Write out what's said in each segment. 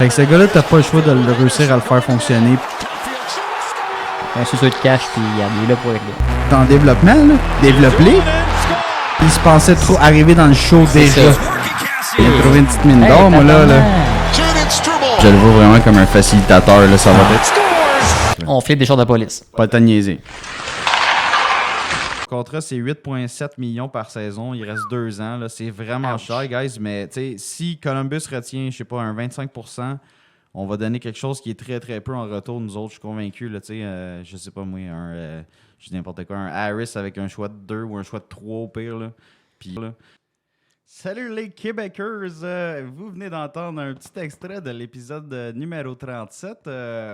Fait que ce gars-là, t'as pas le choix de le réussir à le faire fonctionner. C'est ça de cash, puis il est là pour être là. T'es en développement, là. Développé. Il se pensait trop arriver dans le show déjà. Il a trouvé une petite mine d'or, moi, là. Je le vois vraiment comme un facilitateur, là. Ça va être. On flippe des choses de police. Pas le temps de niaiser. Le contrat, c'est 8,7 millions par saison. Il reste 2 ans. Là. C'est vraiment cher, guys. Mais si Columbus retient, je sais pas, un 25%, on va donner quelque chose qui est très, très peu en retour. Nous autres, je suis convaincu. Là, je sais pas, moi, je dis n'importe quoi, un Harris avec un choix de 2 ou un choix de 3 au pire. Là. Puis là. Salut les Québécois! Vous venez d'entendre un petit extrait de l'épisode numéro 37.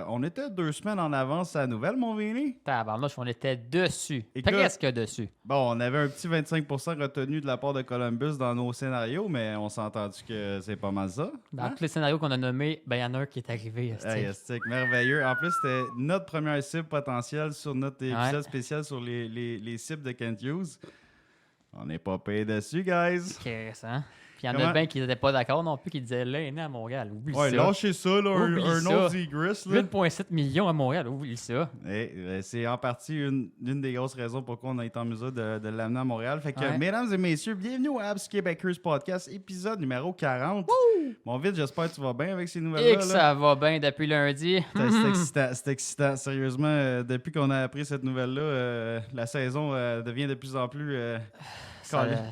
On était 2 semaines en avance à la nouvelle, mon Vinny. Tabarnouche, on était dessus. Écoute, Presque dessus. Bon, on avait un petit 25% retenu de la part de Columbus dans nos scénarios, mais on s'est entendu que c'est pas mal ça. Dans tous les scénarios qu'on a nommés, il y en a un qui est arrivé. Hey, merveilleux. En plus, c'était notre première cible potentielle sur notre épisode spécial sur les cibles de Kent Hughes. On n'est pas payé dessus, guys. Intéressant. Puis il y en a bien qui n'étaient pas d'accord non plus, qui disaient L'aîné à Montréal. Oublie ça. Lâchez ça, là, un autre Zegris. 8,7 millions à Montréal, oublie ça. C'est en partie une des grosses raisons pourquoi on a été en mesure de l'amener à Montréal. Fait que, mesdames et messieurs, bienvenue au Habs Québécois Podcast, épisode numéro 40. Woo! Mon vite, j'espère que tu vas bien avec ces nouvelles-là. Et que ça va bien depuis lundi. C'est excitant. Sérieusement, depuis qu'on a appris cette nouvelle-là, la saison devient de plus en plus...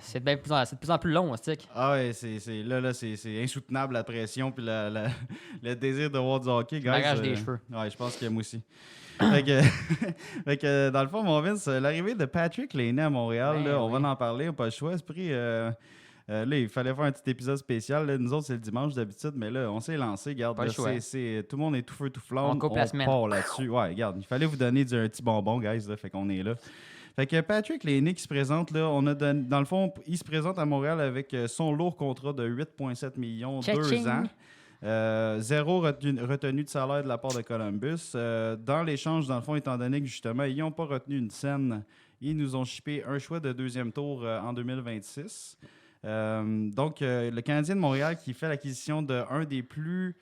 c'est de plus en plus long, stick. Ah ouais, c'est insoutenable la pression puis le désir de voir du hockey, guys. L'arrache des cheveux. Ouais, je pense que moi aussi. fait que, dans le fond, mon Vince, l'arrivée de Patrick Laine à Montréal, on va en parler, on n'a pas le choix. Là, il fallait faire un petit épisode spécial. Là. Nous autres, c'est le dimanche d'habitude, mais là, on s'est lancé. Regarde, là, tout le monde est tout feu, tout flamme. On coupe la semaine. Part là-dessus. Ouais, regarde, il fallait vous donner un petit bonbon, guys. Là, fait qu'on est là. Fait que Patrick Laine qui se présente, là, dans le fond, il se présente à Montréal avec son lourd contrat de 8,7 millions, 2 ans. 0 retenu de salaire de la part de Columbus. Dans l'échange, dans le fond, étant donné que justement, ils n'ont pas retenu une scène, ils nous ont shippé un choix de 2e tour en 2026. Donc, le Canadien de Montréal qui fait l'acquisition d'un des plus...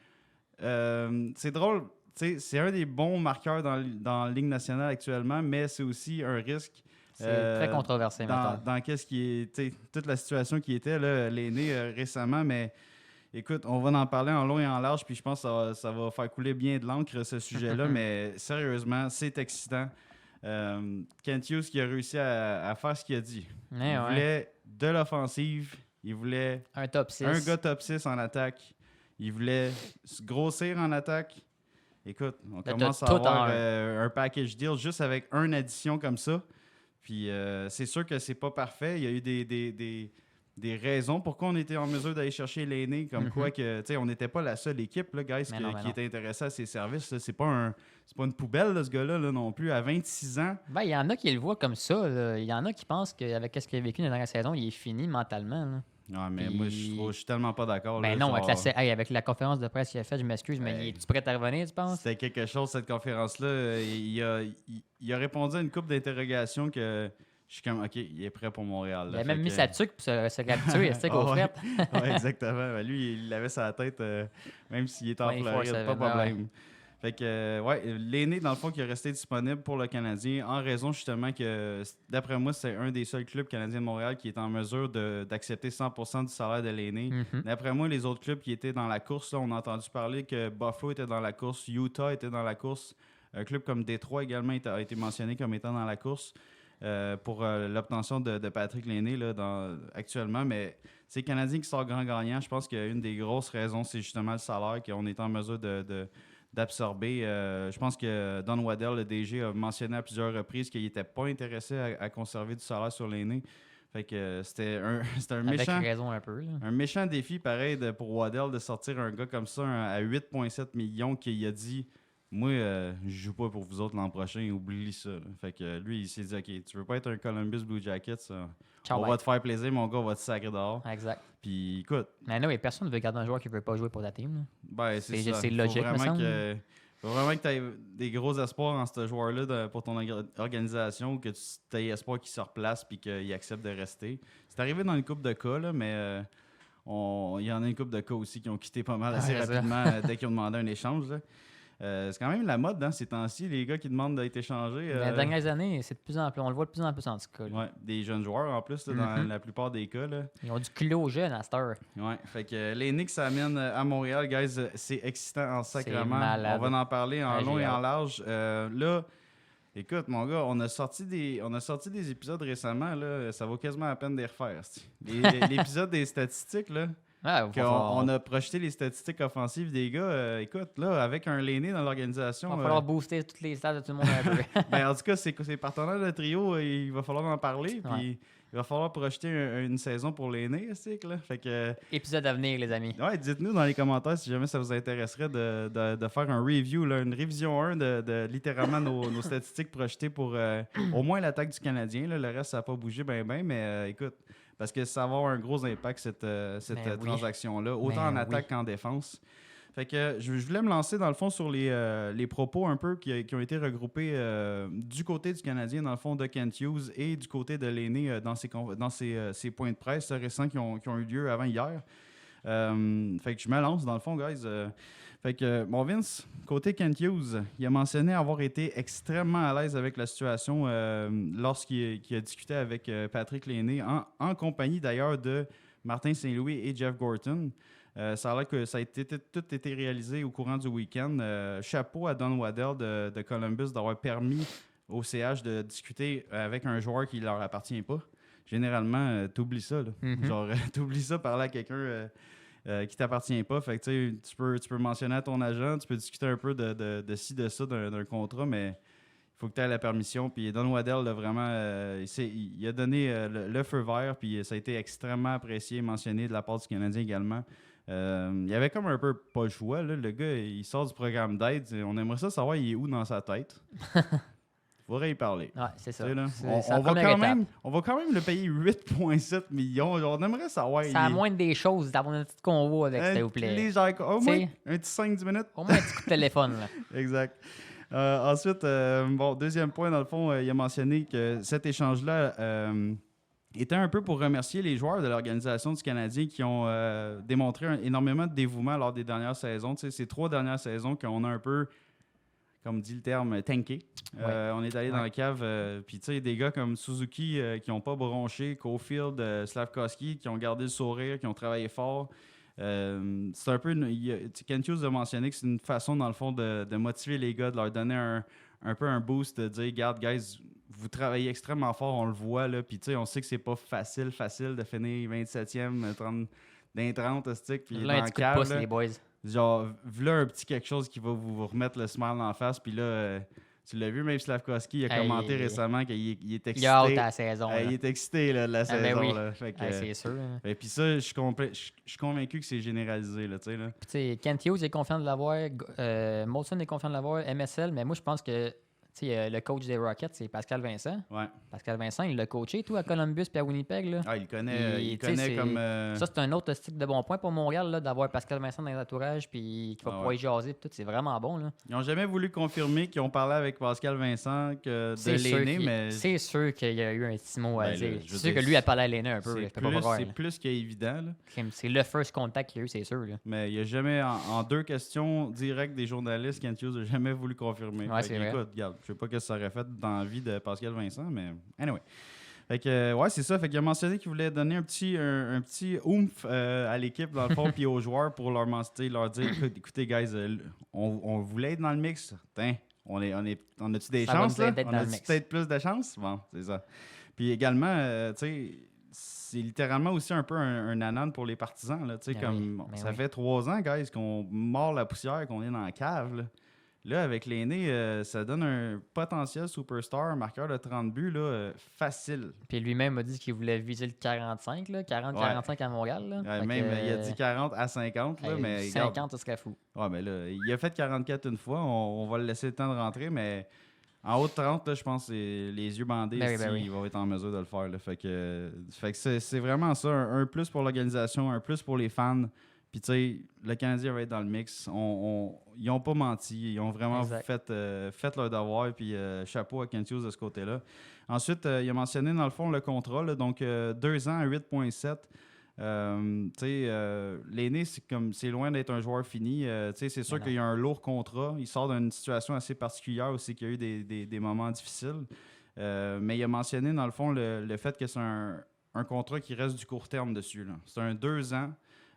c'est drôle... c'est un des bons marqueurs dans la Ligue nationale actuellement, mais c'est aussi un risque. C'est très controversé maintenant. Dans qu'est-ce qui est toute la situation qui était là, l'aîné récemment, mais écoute, on va en parler en long et en large, puis je pense que ça va faire couler bien de l'encre ce sujet-là, mais sérieusement, c'est excitant. Kent Hughes qui a réussi à faire ce qu'il a dit. Il voulait de l'offensive, il voulait un top 6. Un gars top 6 en attaque, il voulait se grossir en attaque. Écoute, on commence à avoir un package deal juste avec une addition comme ça. Puis c'est sûr que c'est pas parfait. Il y a eu des raisons pourquoi on était en mesure d'aller chercher l'aîné, comme quoi que on n'était pas la seule équipe, là, guys, qui était intéressée à ses services. Là. C'est pas une poubelle, là, ce gars-là, là, non plus, à 26 ans. Ben, il y en a qui le voient comme ça. Là. Il y en a qui pensent qu'avec ce qu'il a vécu dans la dernière saison, il est fini mentalement. Là. Non, mais moi, je suis tellement pas d'accord. Ben là, non, avec la conférence de presse qu'il a faite, je m'excuse, mais es-tu prêt à revenir, tu penses? C'était quelque chose, cette conférence-là. Il a répondu à une couple d'interrogations que je suis comme, OK, il est prêt pour Montréal. Là. Il a même mis sa tuque pour se capturer, c'est qu'au fait. Oui, exactement. Ben, lui, il avait sa tête, même s'il est en Floride, pas de problème. Ouais. Fait que, l'aîné, dans le fond, qui est resté disponible pour le Canadien en raison justement que, d'après moi, c'est un des seuls clubs canadiens de Montréal qui est en mesure d'accepter 100% du salaire de l'aîné. D'après moi, les autres clubs qui étaient dans la course, là, on a entendu parler que Buffalo était dans la course, Utah était dans la course, un club comme Détroit également a été mentionné comme étant dans la course pour l'obtention de Patrick Laine là, actuellement. Mais c'est le Canadien qui sort grand gagnant. Je pense qu'une des grosses raisons, c'est justement le salaire qu'on est en mesure d'absorber. Je pense que Don Waddell, le DG, a mentionné à plusieurs reprises qu'il n'était pas intéressé à conserver du salaire sur l'aîné. Fait que c'était un méchant... Avec raison un peu. Là. Un méchant défi, pareil, pour Waddell de sortir un gars comme ça à 8,7 millions qui a dit « Moi, je joue pas pour vous autres l'an prochain, oublie ça. » Fait que lui, il s'est dit « OK, tu veux pas être un Columbus Blue Jackets, on va te faire plaisir, mon gars, on va te sacrer dehors. » Exact. Puis écoute... Mais non, personne ne veut garder un joueur qui veut pas jouer pour ta team. Ben, c'est logique, me semble. Faut vraiment que tu aies des gros espoirs en ce joueur-là pour ton organisation, ou que tu aies espoir qu'il se replace et qu'il accepte de rester. C'est arrivé dans une couple de cas, là, mais il y en a une couple de cas aussi qui ont quitté pas mal assez rapidement dès qu'ils ont demandé un échange. Là. C'est quand même la mode dans ces temps-ci, les gars qui demandent d'être échangés. Les dernières années, c'est de plus en plus, on le voit de plus en plus en tout cas. Ouais, des jeunes joueurs en plus, là, dans la plupart des cas. Là. Ils ont du culot jeune à cette heure. Ouais, fait que les Knicks s'amènent à Montréal, guys, c'est excitant en sacrement. On va en parler en long et en large. Là, écoute, mon gars, on a sorti des épisodes récemment, là, ça vaut quasiment la peine de les refaire. L'épisode des statistiques, là. On a projeté les statistiques offensives des gars. Écoute, là, avec un Lainé dans l'organisation. Il va falloir booster toutes les stats de tout le monde un peu. Ben, en tout cas, c'est partenaires de trio, il va falloir en parler. Puis il va falloir projeter une saison pour Lainé, là. Fait que, épisode à venir, les amis. Ouais, dites-nous dans les commentaires si jamais ça vous intéresserait de faire un review, là, une révision 1 de littéralement nos statistiques projetées pour au moins l'attaque du Canadien. Là. Le reste, ça n'a pas bougé mais écoute. Parce que ça va avoir un gros impact, cette transaction-là, autant en attaque qu'en défense. Fait que je voulais me lancer, dans le fond, sur les propos un peu qui ont été regroupés du côté du Canadien, dans le fond, de Kent Hughes et du côté de Lainé dans ses points de presse récents qui ont eu lieu avant hier. Fait que je me lance, dans le fond, guys. Fait que, bon, Vince, côté Kent Hughes, il a mentionné avoir été extrêmement à l'aise avec la situation lorsqu'il a discuté avec Patrick Lainé, en compagnie d'ailleurs de Martin Saint-Louis et Jeff Gorton. Ça a l'air que ça a tout été réalisé au courant du week-end. Chapeau à Don Waddell de Columbus d'avoir permis au CH de discuter avec un joueur qui ne leur appartient pas. Généralement, t'oublies ça. Là. Mm-hmm. Genre, t'oublies ça, parler à quelqu'un qui t'appartient pas. Fait que tu peux mentionner à ton agent, tu peux discuter un peu de ci, de ça, d'un contrat, mais il faut que tu aies la permission. Puis Don Waddell, là, vraiment, il a donné le feu vert, puis ça a été extrêmement apprécié, mentionné de la part du Canadien également. Il y avait comme un peu pas le choix. Là. Le gars, il sort du programme d'aide. On aimerait ça savoir il est où dans sa tête. Il faudrait y parler. Ouais, c'est ça. On va quand même le payer 8,7 millions. On aimerait savoir. C'est à moindre des choses d'avoir un petit convoi avec, s'il vous plaît. Au moins un petit 5-10 minutes. Au moins un petit coup de téléphone. Là. Exact. Ensuite, deuxième point, dans le fond, il a mentionné que cet échange-là était un peu pour remercier les joueurs de l'organisation du Canadien qui ont démontré énormément de dévouement lors des dernières saisons. Ces 3 dernières saisons qu'on a un peu, comme dit le terme, tanké. On est allé dans la cave. Puis, tu sais, des gars comme Suzuki qui n'ont pas bronché, Caulfield, Slavkovski, qui ont gardé le sourire, qui ont travaillé fort. C'est un peu... Kent Hughes a mentionné que c'est une façon, dans le fond, de motiver les gars, de leur donner un peu un boost, de dire, regarde, guys, vous travaillez extrêmement fort, on le voit, là. Puis, tu sais, on sait que c'est pas facile de finir 27e, 30, d'un 30, stick, puis dans le cave, les boys. Genre, voilà un petit quelque chose qui va vous remettre le smile en face. Puis là, tu l'as vu, même Slavkovski, il a commenté récemment qu'il est excité. Il a hâte à la saison. Il est excité là, de la saison. Oui. Là. Fait que, c'est sûr. Et puis ça, je suis convaincu que c'est généralisé. Là, tu sais, Kent Hughes est confiant de l'avoir. Molson est confiant de l'avoir. MSL, mais moi, je pense que le coach des Rockets, c'est Pascal Vincent. Ouais. Pascal Vincent, il l'a coaché tout à Columbus puis à Winnipeg. Là. Ah, il connaît comme... Ça, c'est un autre style de bon point pour Montréal, là, d'avoir Pascal Vincent dans l'entourage puis qui va pouvoir y jaser. Tout, c'est vraiment bon. Là. Ils n'ont jamais voulu confirmer qu'ils ont parlé avec Pascal Vincent de Lainé, mais... C'est sûr qu'il y a eu un petit mot à dire. C'est sûr que lui a parlé à Lainé un peu. C'est plus qu'évident. C'est le first contact qu'il y a eu, c'est sûr. Là. Mais il n'y a jamais, en 2 questions directes des journalistes, Kent Hughes n'a jamais voulu confirmer. Ouais, c'est vrai. Écoute, regarde, je sais pas ce que ça aurait fait dans la vie de Pascal Vincent, mais anyway. Fait que, ouais, c'est ça. Fait qu'il a mentionné qu'il voulait donner un petit oomph à l'équipe, dans le fond, puis aux joueurs pour leur dire écoutez, guys, on voulait être dans le mix. On a-tu des chances? Là? On a-tu peut-être plus de chances? Bon, c'est ça. Puis également, tu sais, c'est littéralement aussi un peu un nanan pour les partisans. Là, ça fait 3 ans, guys, qu'on mord la poussière, qu'on est dans la cave. Là, avec Lainé, ça donne un potentiel superstar, un marqueur de 30 buts, là, facile. Puis lui-même a dit qu'il voulait viser le 45, 40-45 à Montréal. Là. Il a dit 40 à 50. Là, mais 50, ce serait fou. Ouais, mais là, il a fait 44 une fois. On va le laisser le temps de rentrer, mais en haut de 30, là, je pense que c'est les yeux bandés. Il va être en mesure de le faire. Là. Fait que c'est vraiment ça. Un plus pour l'organisation, un plus pour les fans. Puis, tu sais, le Canadien va être dans le mix. Ils n'ont pas menti. Ils ont vraiment fait leur devoir. Puis, chapeau à Kent Hughes de ce côté-là. Ensuite, il a mentionné, dans le fond, le contrat. Là, donc, 2 ans à 8,7. L'aîné, c'est loin d'être un joueur fini. C'est sûr qu'il y a un lourd contrat. Il sort d'une situation assez particulière aussi, qu'il y a eu des moments difficiles. Mais il a mentionné, dans le fond, le fait que c'est un contrat qui reste du court terme dessus. Là. C'est un 2 ans.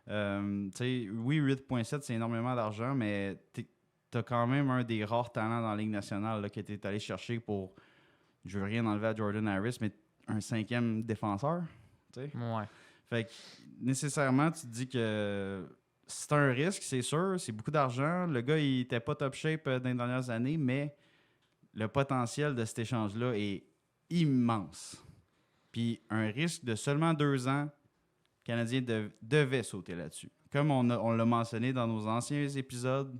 Oui, 8,7, c'est énormément d'argent, mais tu as quand même un des rares talents dans la Ligue nationale là, que tu es allé chercher pour, je veux rien enlever à Jordan Harris, mais un 5e défenseur. T'sais. Ouais. Fait que nécessairement, tu te dis que c'est un risque, c'est sûr, c'est beaucoup d'argent. Le gars, il était pas top shape dans les dernières années, mais le potentiel de cet échange-là est immense. Puis un risque de seulement 2 ans, le Canadien devait sauter là-dessus. Comme on l'a mentionné dans nos anciens épisodes,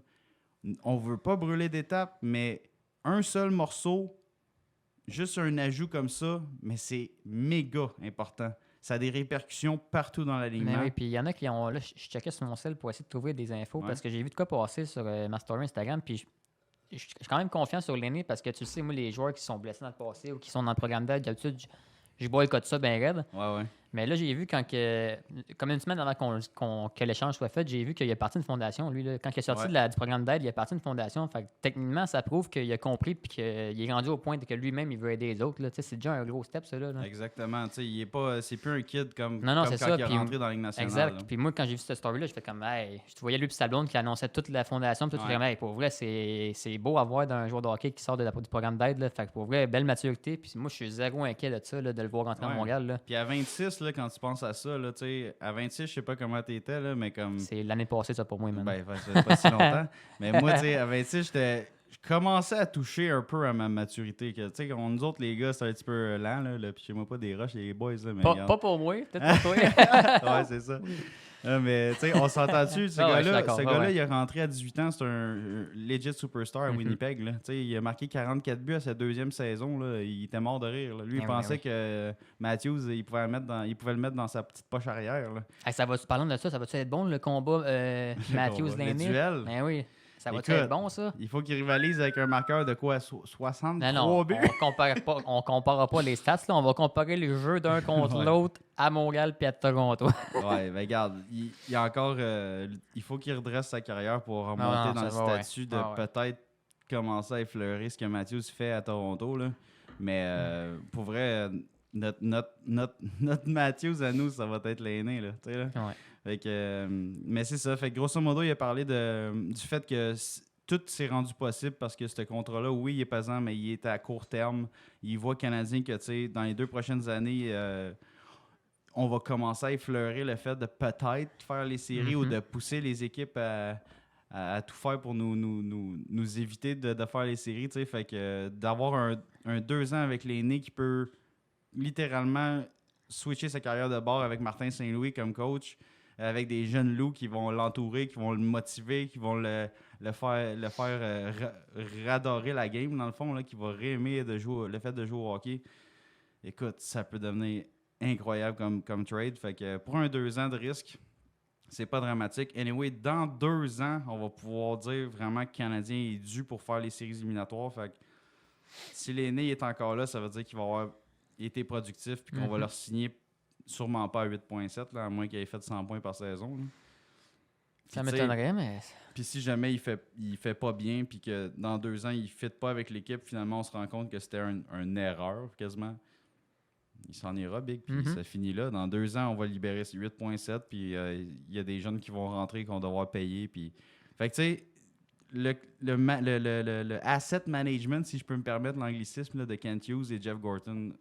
on veut pas brûler d'étapes, mais un seul morceau, juste un ajout comme ça, mais c'est méga important. Ça a des répercussions partout dans l'alignement. Mais oui, puis il y en a qui ont... Là, je checkais sur mon cell pour essayer de trouver des infos parce que j'ai vu de quoi passer sur ma story Instagram, puis je suis quand même confiant sur l'aîné parce que tu sais, moi, les joueurs qui sont blessés dans le passé ou qui sont dans le programme d'aide, d'habitude, je boycotte ça bien raide. Ouais. Mais là, j'ai vu comme une semaine avant que l'échange soit fait, j'ai vu qu'il est parti d'une fondation. Lui, là, quand il est sorti du programme d'aide, il est parti d'une fondation. Fait que, techniquement, ça prouve qu'il a compris et qu'il est rendu au point que lui-même, il veut aider les autres. Là. C'est déjà un gros step, ça. Là. Exactement. C'est plus un kid comme non, quand ça. il est rentré dans la Ligue nationale. Exact. Puis moi, quand j'ai vu cette story-là, je fais comme, hey, je voyais lui et sa blonde qui annonçait toute la fondation. Puis tout vraiment, hey, pour vrai, c'est beau à voir d'un joueur de hockey qui sort du programme d'aide. Là. Fait que pour vrai, belle maturité. Puis moi, je suis zéro inquiet de ça, là, de le voir rentrer à Montréal. Là. Puis à 26, là, quand tu penses à ça, là, à 26, je sais pas comment t'étais, là, mais comme... C'est l'année passée, ça, pour moi, maintenant. Ça fait pas si longtemps. Mais moi, à 26, je commençais à toucher un peu à ma maturité. Nous autres, les gars, c'est un petit peu lent, là, puis chez moi, pas des rushs, les boys. Là, mais pas pour moi, peut-être pour toi. Ouais, c'est ça. Mais on s'entend-tu, ce gars-là, il est rentré à 18 ans, c'est un legit superstar à Winnipeg. Là. Il a marqué 44 buts à sa 2e saison. Là. Il était mort de rire. Là. Lui, il pensait que Matthews, il pouvait le mettre dans sa petite poche arrière. Là. Parlant de ça, ça va-tu être bon le combat Matthews-L'aîné? Le duel. Ben oui. Ça va être bon, ça? Il faut qu'il rivalise avec un marqueur de quoi? 63 buts? On comparera pas les stats. Là. On va comparer les jeux d'un contre l'autre à Montréal et à Toronto. Ouais, ben regarde, il y a encore... il faut qu'il redresse sa carrière pour remonter dans le statut de peut-être commencer à effleurer ce que Matthews fait à Toronto. Là. Mais pour vrai, notre Matthews à nous, ça va être l'aîné. Là, là. Ouais. Fait que, mais c'est ça. Fait que grosso modo, il a parlé du fait que tout s'est rendu possible parce que ce contrat-là, oui, il est pesant, mais il est à court terme. Il voit Canadien que dans les 2 prochaines années, on va commencer à effleurer le fait de peut-être faire les séries ou de pousser les équipes à tout faire pour nous éviter de faire les séries. Fait que d'avoir un 2 ans avec l'aîné qui peut littéralement switcher sa carrière de bord avec Martin Saint-Louis comme coach, avec des jeunes loups qui vont l'entourer, qui vont le motiver, qui vont le faire radorer la game, dans le fond, là, qui va réaimer le fait de jouer au hockey. Écoute, ça peut devenir incroyable comme trade. Fait que pour un 2 ans de risque, c'est pas dramatique. Anyway, dans 2 ans, on va pouvoir dire vraiment que le Canadien est dû pour faire les séries éliminatoires. Fait que si l'aîné est encore là, ça veut dire qu'il va avoir été productif puis qu'on va leur signer sûrement pas à 8,7, là, à moins qu'il ait fait 100 points par saison. Là. Ça m'étonnerait, mais... Puis si jamais il fait pas bien puis que dans 2 ans, il ne fit pas avec l'équipe, finalement, on se rend compte que c'était une erreur, quasiment. Il s'en ira, Big, puis ça finit là. Dans 2 ans, on va libérer 8,7, puis il y a des jeunes qui vont rentrer qu'on va devoir payer. Puis... Fait que, tu sais, le asset management, si je peux me permettre l'anglicisme là, de Kent Hughes et Jeff Gorton...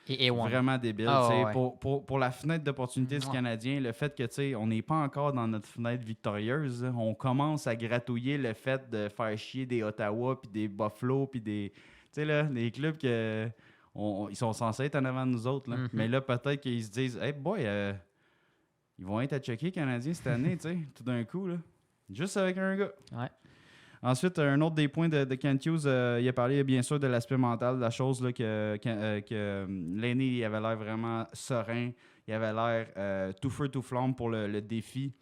Vraiment débile. Pour la fenêtre d'opportunité du Canadien, le fait que on n'est pas encore dans notre fenêtre victorieuse, là, on commence à gratouiller le fait de faire chier des Ottawa, puis des Buffalo, puis des des clubs que ils sont censés être en avant de nous autres. Là. Mais là, peut-être qu'ils se disent « Hey boy, ils vont être à checker Canadiens cette année, tout d'un coup. Là. Juste avec un gars. » Ouais. Ensuite, un autre des points de Kent Hughes, il a parlé bien sûr de l'aspect mental de la chose, là, que l'aîné il avait l'air vraiment serein, il avait l'air tout feu, tout flamme pour le défi.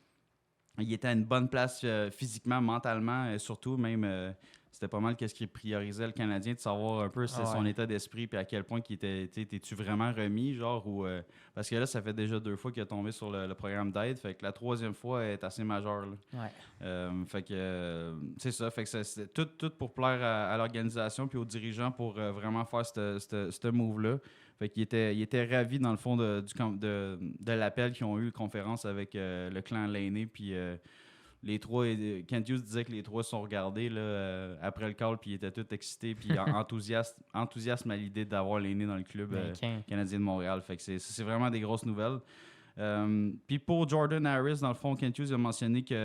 Il était à une bonne place physiquement, mentalement, et surtout même c'était pas mal qu'est-ce qui priorisait le Canadien, de savoir un peu son état d'esprit puis à quel point t'es-tu vraiment remis, genre, ou parce que là, ça fait déjà 2 fois qu'il est tombé sur le programme d'aide, fait que la 3e fois est assez majeure. Fait que c'est ça, fait que c'est tout pour plaire à l'organisation puis aux dirigeants pour vraiment faire ce move-là. Fait qu'il était ravi, dans le fond, de l'appel qu'ils ont eu, conférence avec le clan Lainé, puis les trois, Kent Hughes disait que les trois se sont regardés là, après le call, puis ils étaient tous excités, puis enthousiasme à l'idée d'avoir Lainé dans le club canadien de Montréal. Fait que c'est vraiment des grosses nouvelles. Puis pour Jordan Harris, dans le fond, Kent Hughes a mentionné qu'il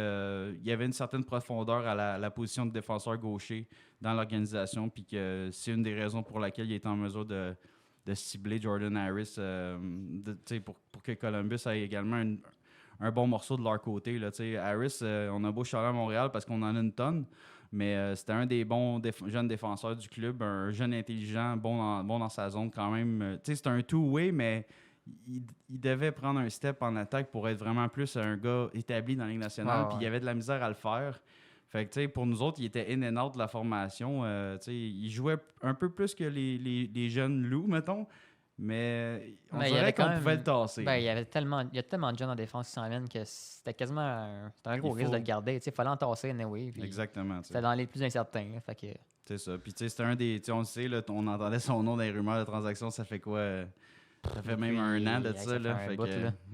y avait une certaine profondeur à la position de défenseur gaucher dans l'organisation, puis que c'est une des raisons pour laquelle il est en mesure de cibler Jordan Harris pour que Columbus ait également un bon morceau de leur côté. Là, Harris, on a beau chialer à Montréal parce qu'on en a une tonne, mais c'était un des bons jeunes défenseurs du club, un jeune intelligent, bon dans sa zone quand même. C'est un two-way, mais il devait prendre un step en attaque pour être vraiment plus un gars établi dans la Ligue nationale, puis il avait de la misère à le faire. Fait que, pour nous autres, il était in and out de la formation. Il jouait un peu plus que les jeunes loups, mettons. Mais on dirait qu'on pouvait le tasser. Il y a tellement de jeunes en défense qui s'en viennent que c'était quasiment un gros risque de le garder. Il fallait en tasser anyway. Exactement. C'était dans les plus incertains. Fait que... C'est ça. Puis c'était un des... On le sait, là, on entendait son nom dans les rumeurs de transaction. Ça fait quoi... Ça fait même un an de ça. Là.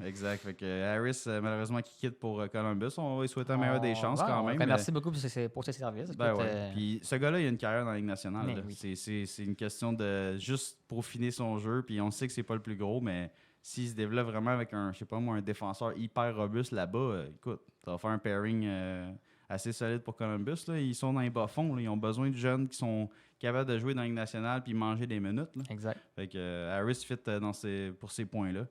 Exact. Fait que Harris, malheureusement, qui quitte pour Columbus. On va lui souhaiter la meilleure des chances quand même. Merci beaucoup pour ses services. Puis ce gars-là, il a une carrière dans la Ligue nationale. C'est une question de juste peaufiner son jeu. Puis on sait que c'est pas le plus gros, mais s'il se développe vraiment avec un défenseur hyper robuste là-bas, écoute, ça va faire un pairing assez solide pour Columbus. Là. Ils sont dans les bas-fonds. Là. Ils ont besoin de jeunes qui sont capables de jouer dans la Ligue nationale puis manger des minutes. Là. Exact. Fait que Harris fit pour ces points-là.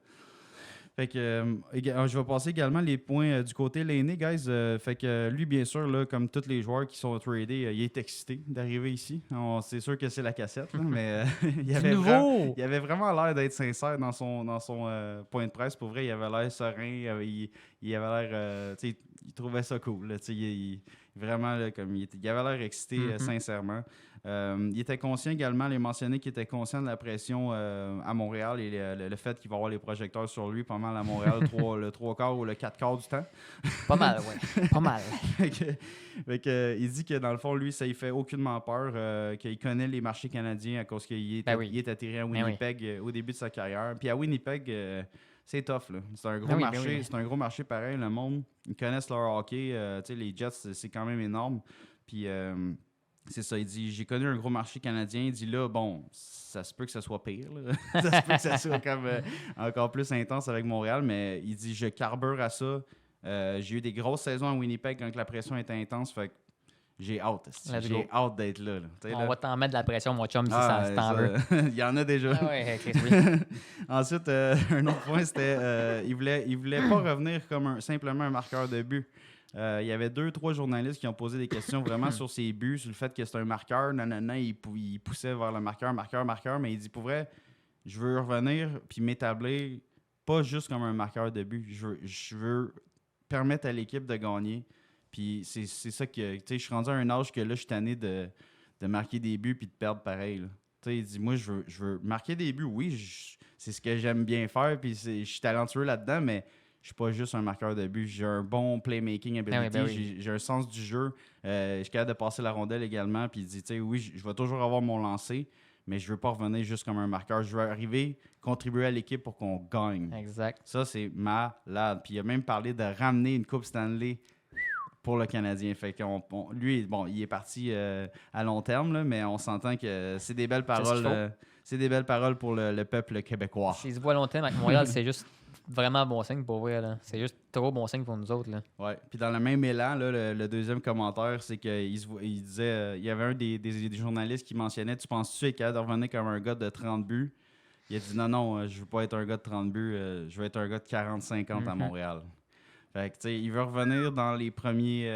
Fait que je vais passer également les points du côté Lainé, guys. Fait que lui, bien sûr, là, comme tous les joueurs qui sont tradés, il est excité d'arriver ici. C'est sûr que c'est la cassette, là, mais il avait vraiment l'air d'être sincère dans son point de presse. Pour vrai, il avait l'air serein. Il avait l'air... il trouvait ça cool. Là, vraiment, là, il avait l'air excité, sincèrement. Il était conscient également, il a mentionné qu'il était conscient de la pression à Montréal et le fait qu'il va avoir les projecteurs sur lui pendant à Montréal le 3/4 ou le 4/4 du temps. Pas mal, oui. Pas mal. Il dit que dans le fond, lui, ça ne fait aucunement peur, qu'il connaît les marchés canadiens à cause qu'il est atterri à Winnipeg au début de sa carrière. Puis à Winnipeg, c'est tough. Là. C'est un gros marché. C'est un gros marché pareil. Le monde, ils connaissent leur hockey. Les Jets, c'est quand même énorme. Puis... c'est ça, il dit, j'ai connu un gros marché canadien. Il dit là, bon, ça se peut que ça soit pire. Là. Ça se peut que ça soit comme, encore plus intense avec Montréal, mais il dit, je carbure à ça. J'ai eu des grosses saisons à Winnipeg quand la pression était intense, fait que j'ai hâte. J'ai hâte d'être là. On va t'en mettre de la pression, mon chum, si ça t'en veut. Il y en a déjà. Oui. Ensuite, un autre point, c'était il voulait pas revenir comme simplement un marqueur de but. Il y avait 2-3 journalistes qui ont posé des questions vraiment sur ses buts, sur le fait que c'est un marqueur. Il poussait vers le marqueur, mais il dit, pour vrai, je veux revenir puis m'établir pas juste comme un marqueur de but. Je veux permettre à l'équipe de gagner. Puis c'est ça que, tu sais, je suis rendu à un âge que là, je suis tanné de marquer des buts puis de perdre pareil. Il dit, moi, je veux marquer des buts. Oui, c'est ce que j'aime bien faire, puis je suis talentueux là-dedans, mais je suis pas juste un marqueur de but. J'ai un bon playmaking ability. J'ai un sens du jeu. Je suis capable de passer la rondelle également. Puis il dit, tu sais, oui, je vais toujours avoir mon lancer, mais je veux pas revenir juste comme un marqueur. Je veux arriver, contribuer à l'équipe pour qu'on gagne. Exact. Ça, c'est malade. Puis il a même parlé de ramener une Coupe Stanley pour le Canadien. Fait que lui, bon, il est parti à long terme, là, mais on s'entend que c'est des belles paroles. C'est des belles paroles pour le peuple québécois. S'il se voit à long terme avec Montréal, c'est juste vraiment bon signe pour vrai. Là. C'est juste trop bon signe pour nous autres. Là. Ouais. Puis dans le même élan, là, le deuxième commentaire, c'est qu'il disait, il y avait un des journalistes qui mentionnait, tu penses-tu être capable de revenir comme un gars de 30 buts? Il a dit non, je veux pas être un gars de 30 buts, je veux être un gars de 40-50 à Montréal. Fait que, il veut revenir dans les premiers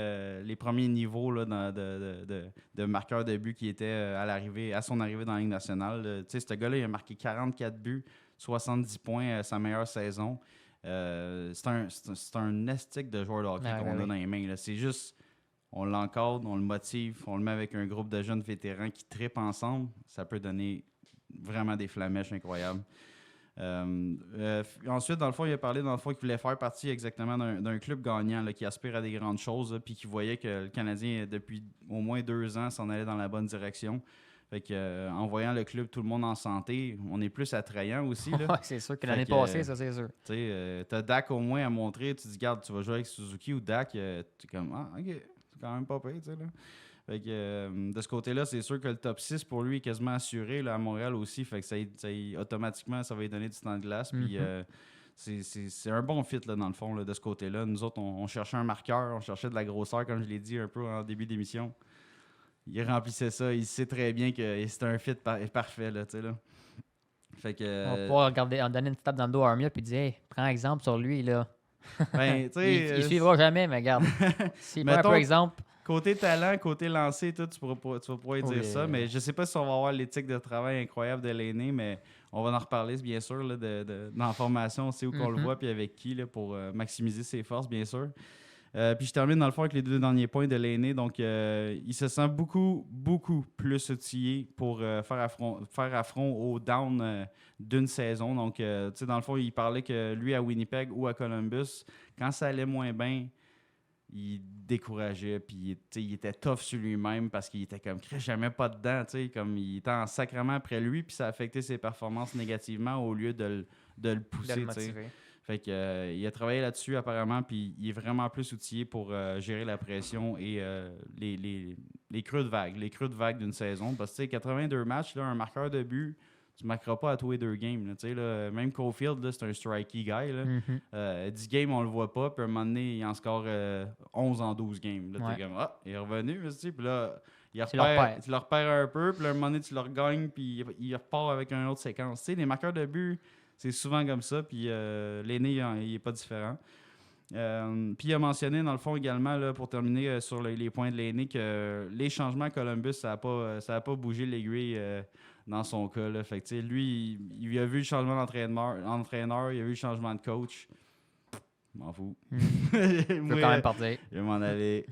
niveaux là, de marqueurs de but qui étaient à son arrivée dans la Ligue nationale. Ce gars-là, il a marqué 44 buts, 70 points, sa meilleure saison. C'est un estique de joueur de hockey qu'on a dans les mains. Là. C'est juste on l'encadre, on le motive, on le met avec un groupe de jeunes vétérans qui trippent ensemble, ça peut donner vraiment des flamèches incroyables. Ensuite, dans le fond, il a parlé qu'il voulait faire partie exactement d'un club gagnant là, qui aspire à des grandes choses, puis qui voyait que le Canadien, depuis au moins 2 ans, s'en allait dans la bonne direction. Fait que, en voyant le club, tout le monde en santé, on est plus attrayant aussi. Là. Ouais, c'est sûr que l'année passée, ça, c'est sûr. Tu sais, t'as Dak au moins à montrer. Tu te dis, regarde, tu vas jouer avec Suzuki ou Dak. Tu es comme, ok, c'est quand même pas pire, tu sais, là. Fait que, de ce côté-là, c'est sûr que le top 6 pour lui est quasiment assuré là, à Montréal aussi. Fait que automatiquement, ça va lui donner du temps de glace. Puis c'est un bon fit là, dans le fond là, de ce côté-là. Nous autres, on cherchait un marqueur, on cherchait de la grosseur, comme je l'ai dit un peu en début d'émission. Il remplissait ça. Il sait très bien que c'était un fit parfait. Là, tu sais, là. Fait que, on va pouvoir regarder, en donner une tape dans le dos à Armia et dire hey, prends exemple sur lui. Là. Ben, il suivra jamais, mais regarde. S'il prend un peu exemple. Côté talent, côté lancé, tout, tu vas pouvoir dire ça. Mais je sais pas si on va avoir l'éthique de travail incroyable de l'aîné, mais on va en reparler, bien sûr, là, dans la formation. On sait où qu'on le voit puis avec qui là, pour maximiser ses forces, bien sûr. Puis je termine dans le fond avec les 2 derniers points de l'aîné. Donc, il se sent beaucoup, beaucoup plus outillé pour faire affront au down d'une saison. Donc, tu sais, dans le fond, il parlait que lui, à Winnipeg ou à Columbus, quand ça allait moins bien, il décourageait, puis il était tough sur lui-même parce qu'il était comme « jamais pas dedans », comme il était en sacrement après lui, puis ça affectait ses performances négativement au lieu de le pousser. De le motiver. Fait que, il a travaillé là-dessus apparemment, puis il est vraiment plus outillé pour gérer la pression et les creux de vague d'une saison. Parce que 82 matchs, là, un marqueur de but, tu ne marqueras pas à tous les 2 games. Là, même Caulfield, là, c'est un striky guy. Là. 10 games, on le voit pas, puis à un moment donné, il en score 11 en 12 games. Là, t'es comme, il est revenu, puis là, tu le repères un peu, puis là, à un moment donné, tu le regagnes, puis il repart avec une autre séquence. Les marqueurs de but, c'est souvent comme ça, puis l'aîné, il n'est pas différent. Puis il a mentionné, dans le fond, également, là, pour terminer sur les points de l'aîné, que les changements à Columbus, ça n'a pas bougé l'aiguille dans son cas. Là. Fait que, lui, il a vu le changement d'entraîneur, il a vu le changement de coach. Je m'en fous. Il peut quand même partir. Je vais m'en aller.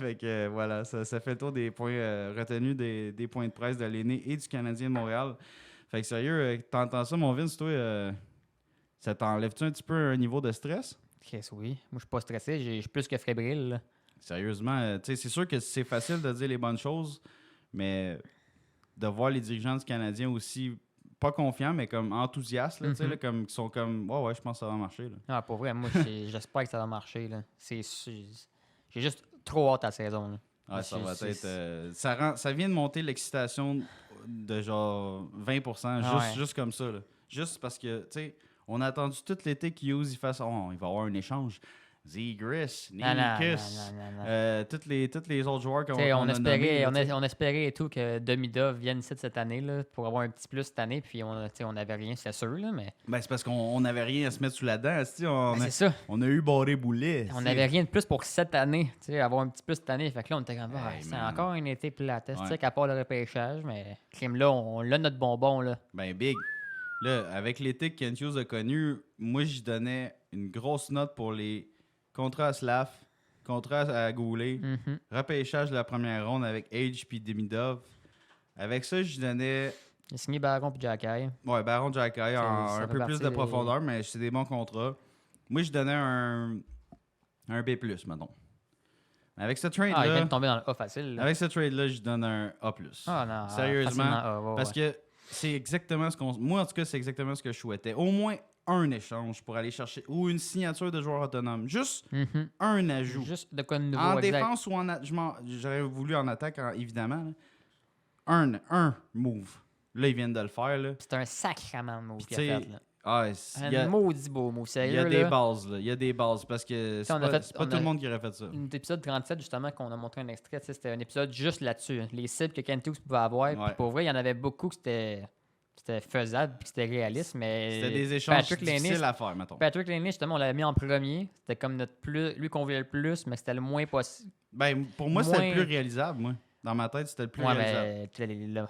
Fait que voilà, ça fait le tour des points retenus des points de presse de l'aîné et du Canadien de Montréal. Fait que sérieux, t'entends ça, mon Vince, toi, ça t'enlève-tu un petit peu un niveau de stress? Yes, oui. Moi, je suis pas stressé, je suis plus que fébrile. Là. Sérieusement, c'est sûr que c'est facile de dire les bonnes choses, mais de voir les dirigeants du Canadien aussi, pas confiants, mais comme enthousiastes, là, là, comme, qui sont comme, ouais, je pense que ça va marcher. Là. Ah, pour vrai, moi, j'espère que ça va marcher. Là. J'ai juste trop hâte à la saison. Là. Ah, ça va être. Ça vient de monter l'excitation de genre 20%, juste comme ça. Là. Juste parce que, tu sais, on a attendu tout l'été qu'Hughes il fasse. Oh, il va y avoir un échange. Zegras, Nikus, tous les autres joueurs on espérait et tout que Demidov vienne ici cette année là, pour avoir un petit plus cette année, puis on n'avait rien, c'est sûr. Là, mais... Ben, c'est parce qu'on n'avait rien à se mettre sous la dent. C'est ça. On a eu Barré-Boulet. On n'avait rien de plus pour cette année, avoir un petit plus cette année. Fait que là, on était comme c'est encore un été plate. Qu'à part le repêchage, mais là, on a notre bonbon. Là. Ben, big. Là, avec l'été que Kent Hughes a connu, moi, je donnais une grosse note pour les contrat à Slav, contrat à Goulet, repêchage de la première ronde avec Age puis Demidov. Avec ça, je donnais... Il a signé Baron puis Jacky. Ouais, Baron Jacky, un peu plus de profondeur, mais c'est des bons contrats. Moi, je donnais un B+, mettons. Avec ce trade-là... il vient de tomber dans le A facile. Là. Avec ce trade-là, je donne un A+. Ah non, sérieusement, parce que c'est exactement ce qu'on... Moi, en tout cas, c'est exactement ce que je souhaitais. Au moins un échange pour aller chercher ou une signature de joueur autonome. Juste un ajout. Juste de quoi de nouveau. En défense ou en j'aurais voulu en attaque, évidemment. Là. Un move. Là, ils viennent de le faire. Là. C'est un sacrément move qu'il a fait. Là. Un maudit beau move. Sérieux, il y a des bases. Là. Il y a des bases parce que c'est pas tout le monde qui aurait fait ça. L'épisode 37, justement, qu'on a montré un extrait, c'était un épisode juste là-dessus. Les cibles que Kent Hughes pouvait avoir. Puis pour vrai, il y en avait beaucoup que c'était faisable et c'était réaliste, mais... C'était des échanges difficiles à faire, mettons. Patrick Laine, justement, on l'avait mis en premier. C'était comme lui qu'on voulait le plus, mais c'était le moins possible. Ben, pour moi, c'était le plus réalisable, moi. Dans ma tête, c'était le plus réalisable.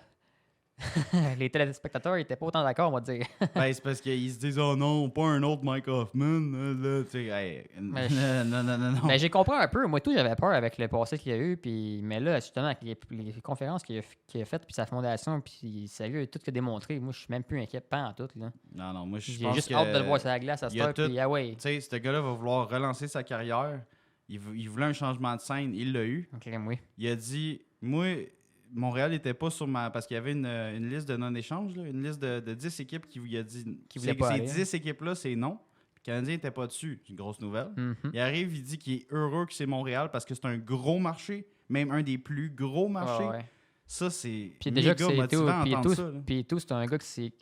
Les téléspectateurs n'étaient pas autant d'accord, on va dire. Ben, c'est parce qu'ils se disent, oh non, pas un autre Mike Hoffman. Là, tu sais, hey, non. Ben, j'ai compris un peu. Moi, tout, j'avais peur avec le passé qu'il y a eu. Puis, mais là, justement, avec les conférences qu'il a faites, puis sa fondation, puis sérieux, tout ce qu'il a démontré, moi, je suis même plus inquiet, pas en tout. Là. Non, moi, je J'ai pense juste que hâte de le voir sur la glace à cette heure. Puis, ah ouais. Tu sais, ce gars-là va vouloir relancer sa carrière. Il voulait un changement de scène. Il l'a eu. Ok, oui. Il a dit, moi, Montréal n'était pas sur ma... Parce qu'il y avait une liste de non-échange, une liste de 10 équipes qui a dit... Qui voulait pas ces aller. 10 équipes-là, c'est non. Le Canadien n'était pas dessus. C'est une grosse nouvelle. Mm-hmm. Il arrive, il dit qu'il est heureux que c'est Montréal parce que c'est un gros marché, même un des plus gros marchés. Ouais. Ça, c'est puis déjà que c'est motivant d'entendre ça. Puis tout, c'est un gars qui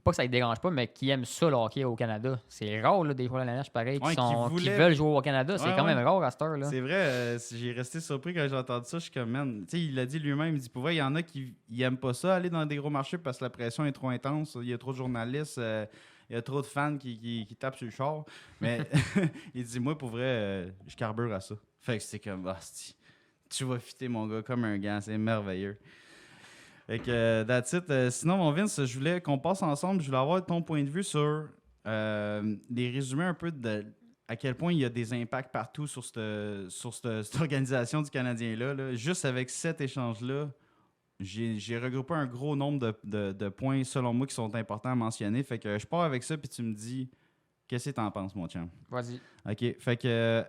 pas que ça ne dérange pas, mais qui aime ça le hockey au Canada. C'est rare, là, des fois, la neige, pareil, qui veulent jouer au Canada. C'est quand même rare à cette heure. Là. C'est vrai, j'ai resté surpris quand j'ai entendu ça. Je suis comme, man, tu sais, il l'a dit lui-même. Il dit, pour vrai, il y en a qui n'aiment pas ça, aller dans des gros marchés parce que la pression est trop intense. Il y a trop de journalistes, il y a trop de fans qui tapent sur le char. Mais il dit, moi, pour vrai, je carbure à ça. Fait que c'est comme, tu vas fitter mon gars comme un gant. C'est merveilleux. Fait que, that's it. Sinon, mon Vince, je voulais qu'on passe ensemble. Je voulais avoir ton point de vue sur les résumés un peu de à quel point il y a des impacts partout sur cette organisation du Canadien-là. Là. Juste avec cet échange-là, j'ai regroupé un gros nombre de points, selon moi, qui sont importants à mentionner. Fait que je pars avec ça, puis tu me dis, qu'est-ce que t'en penses, mon chum? Vas-y. OK. Fait que...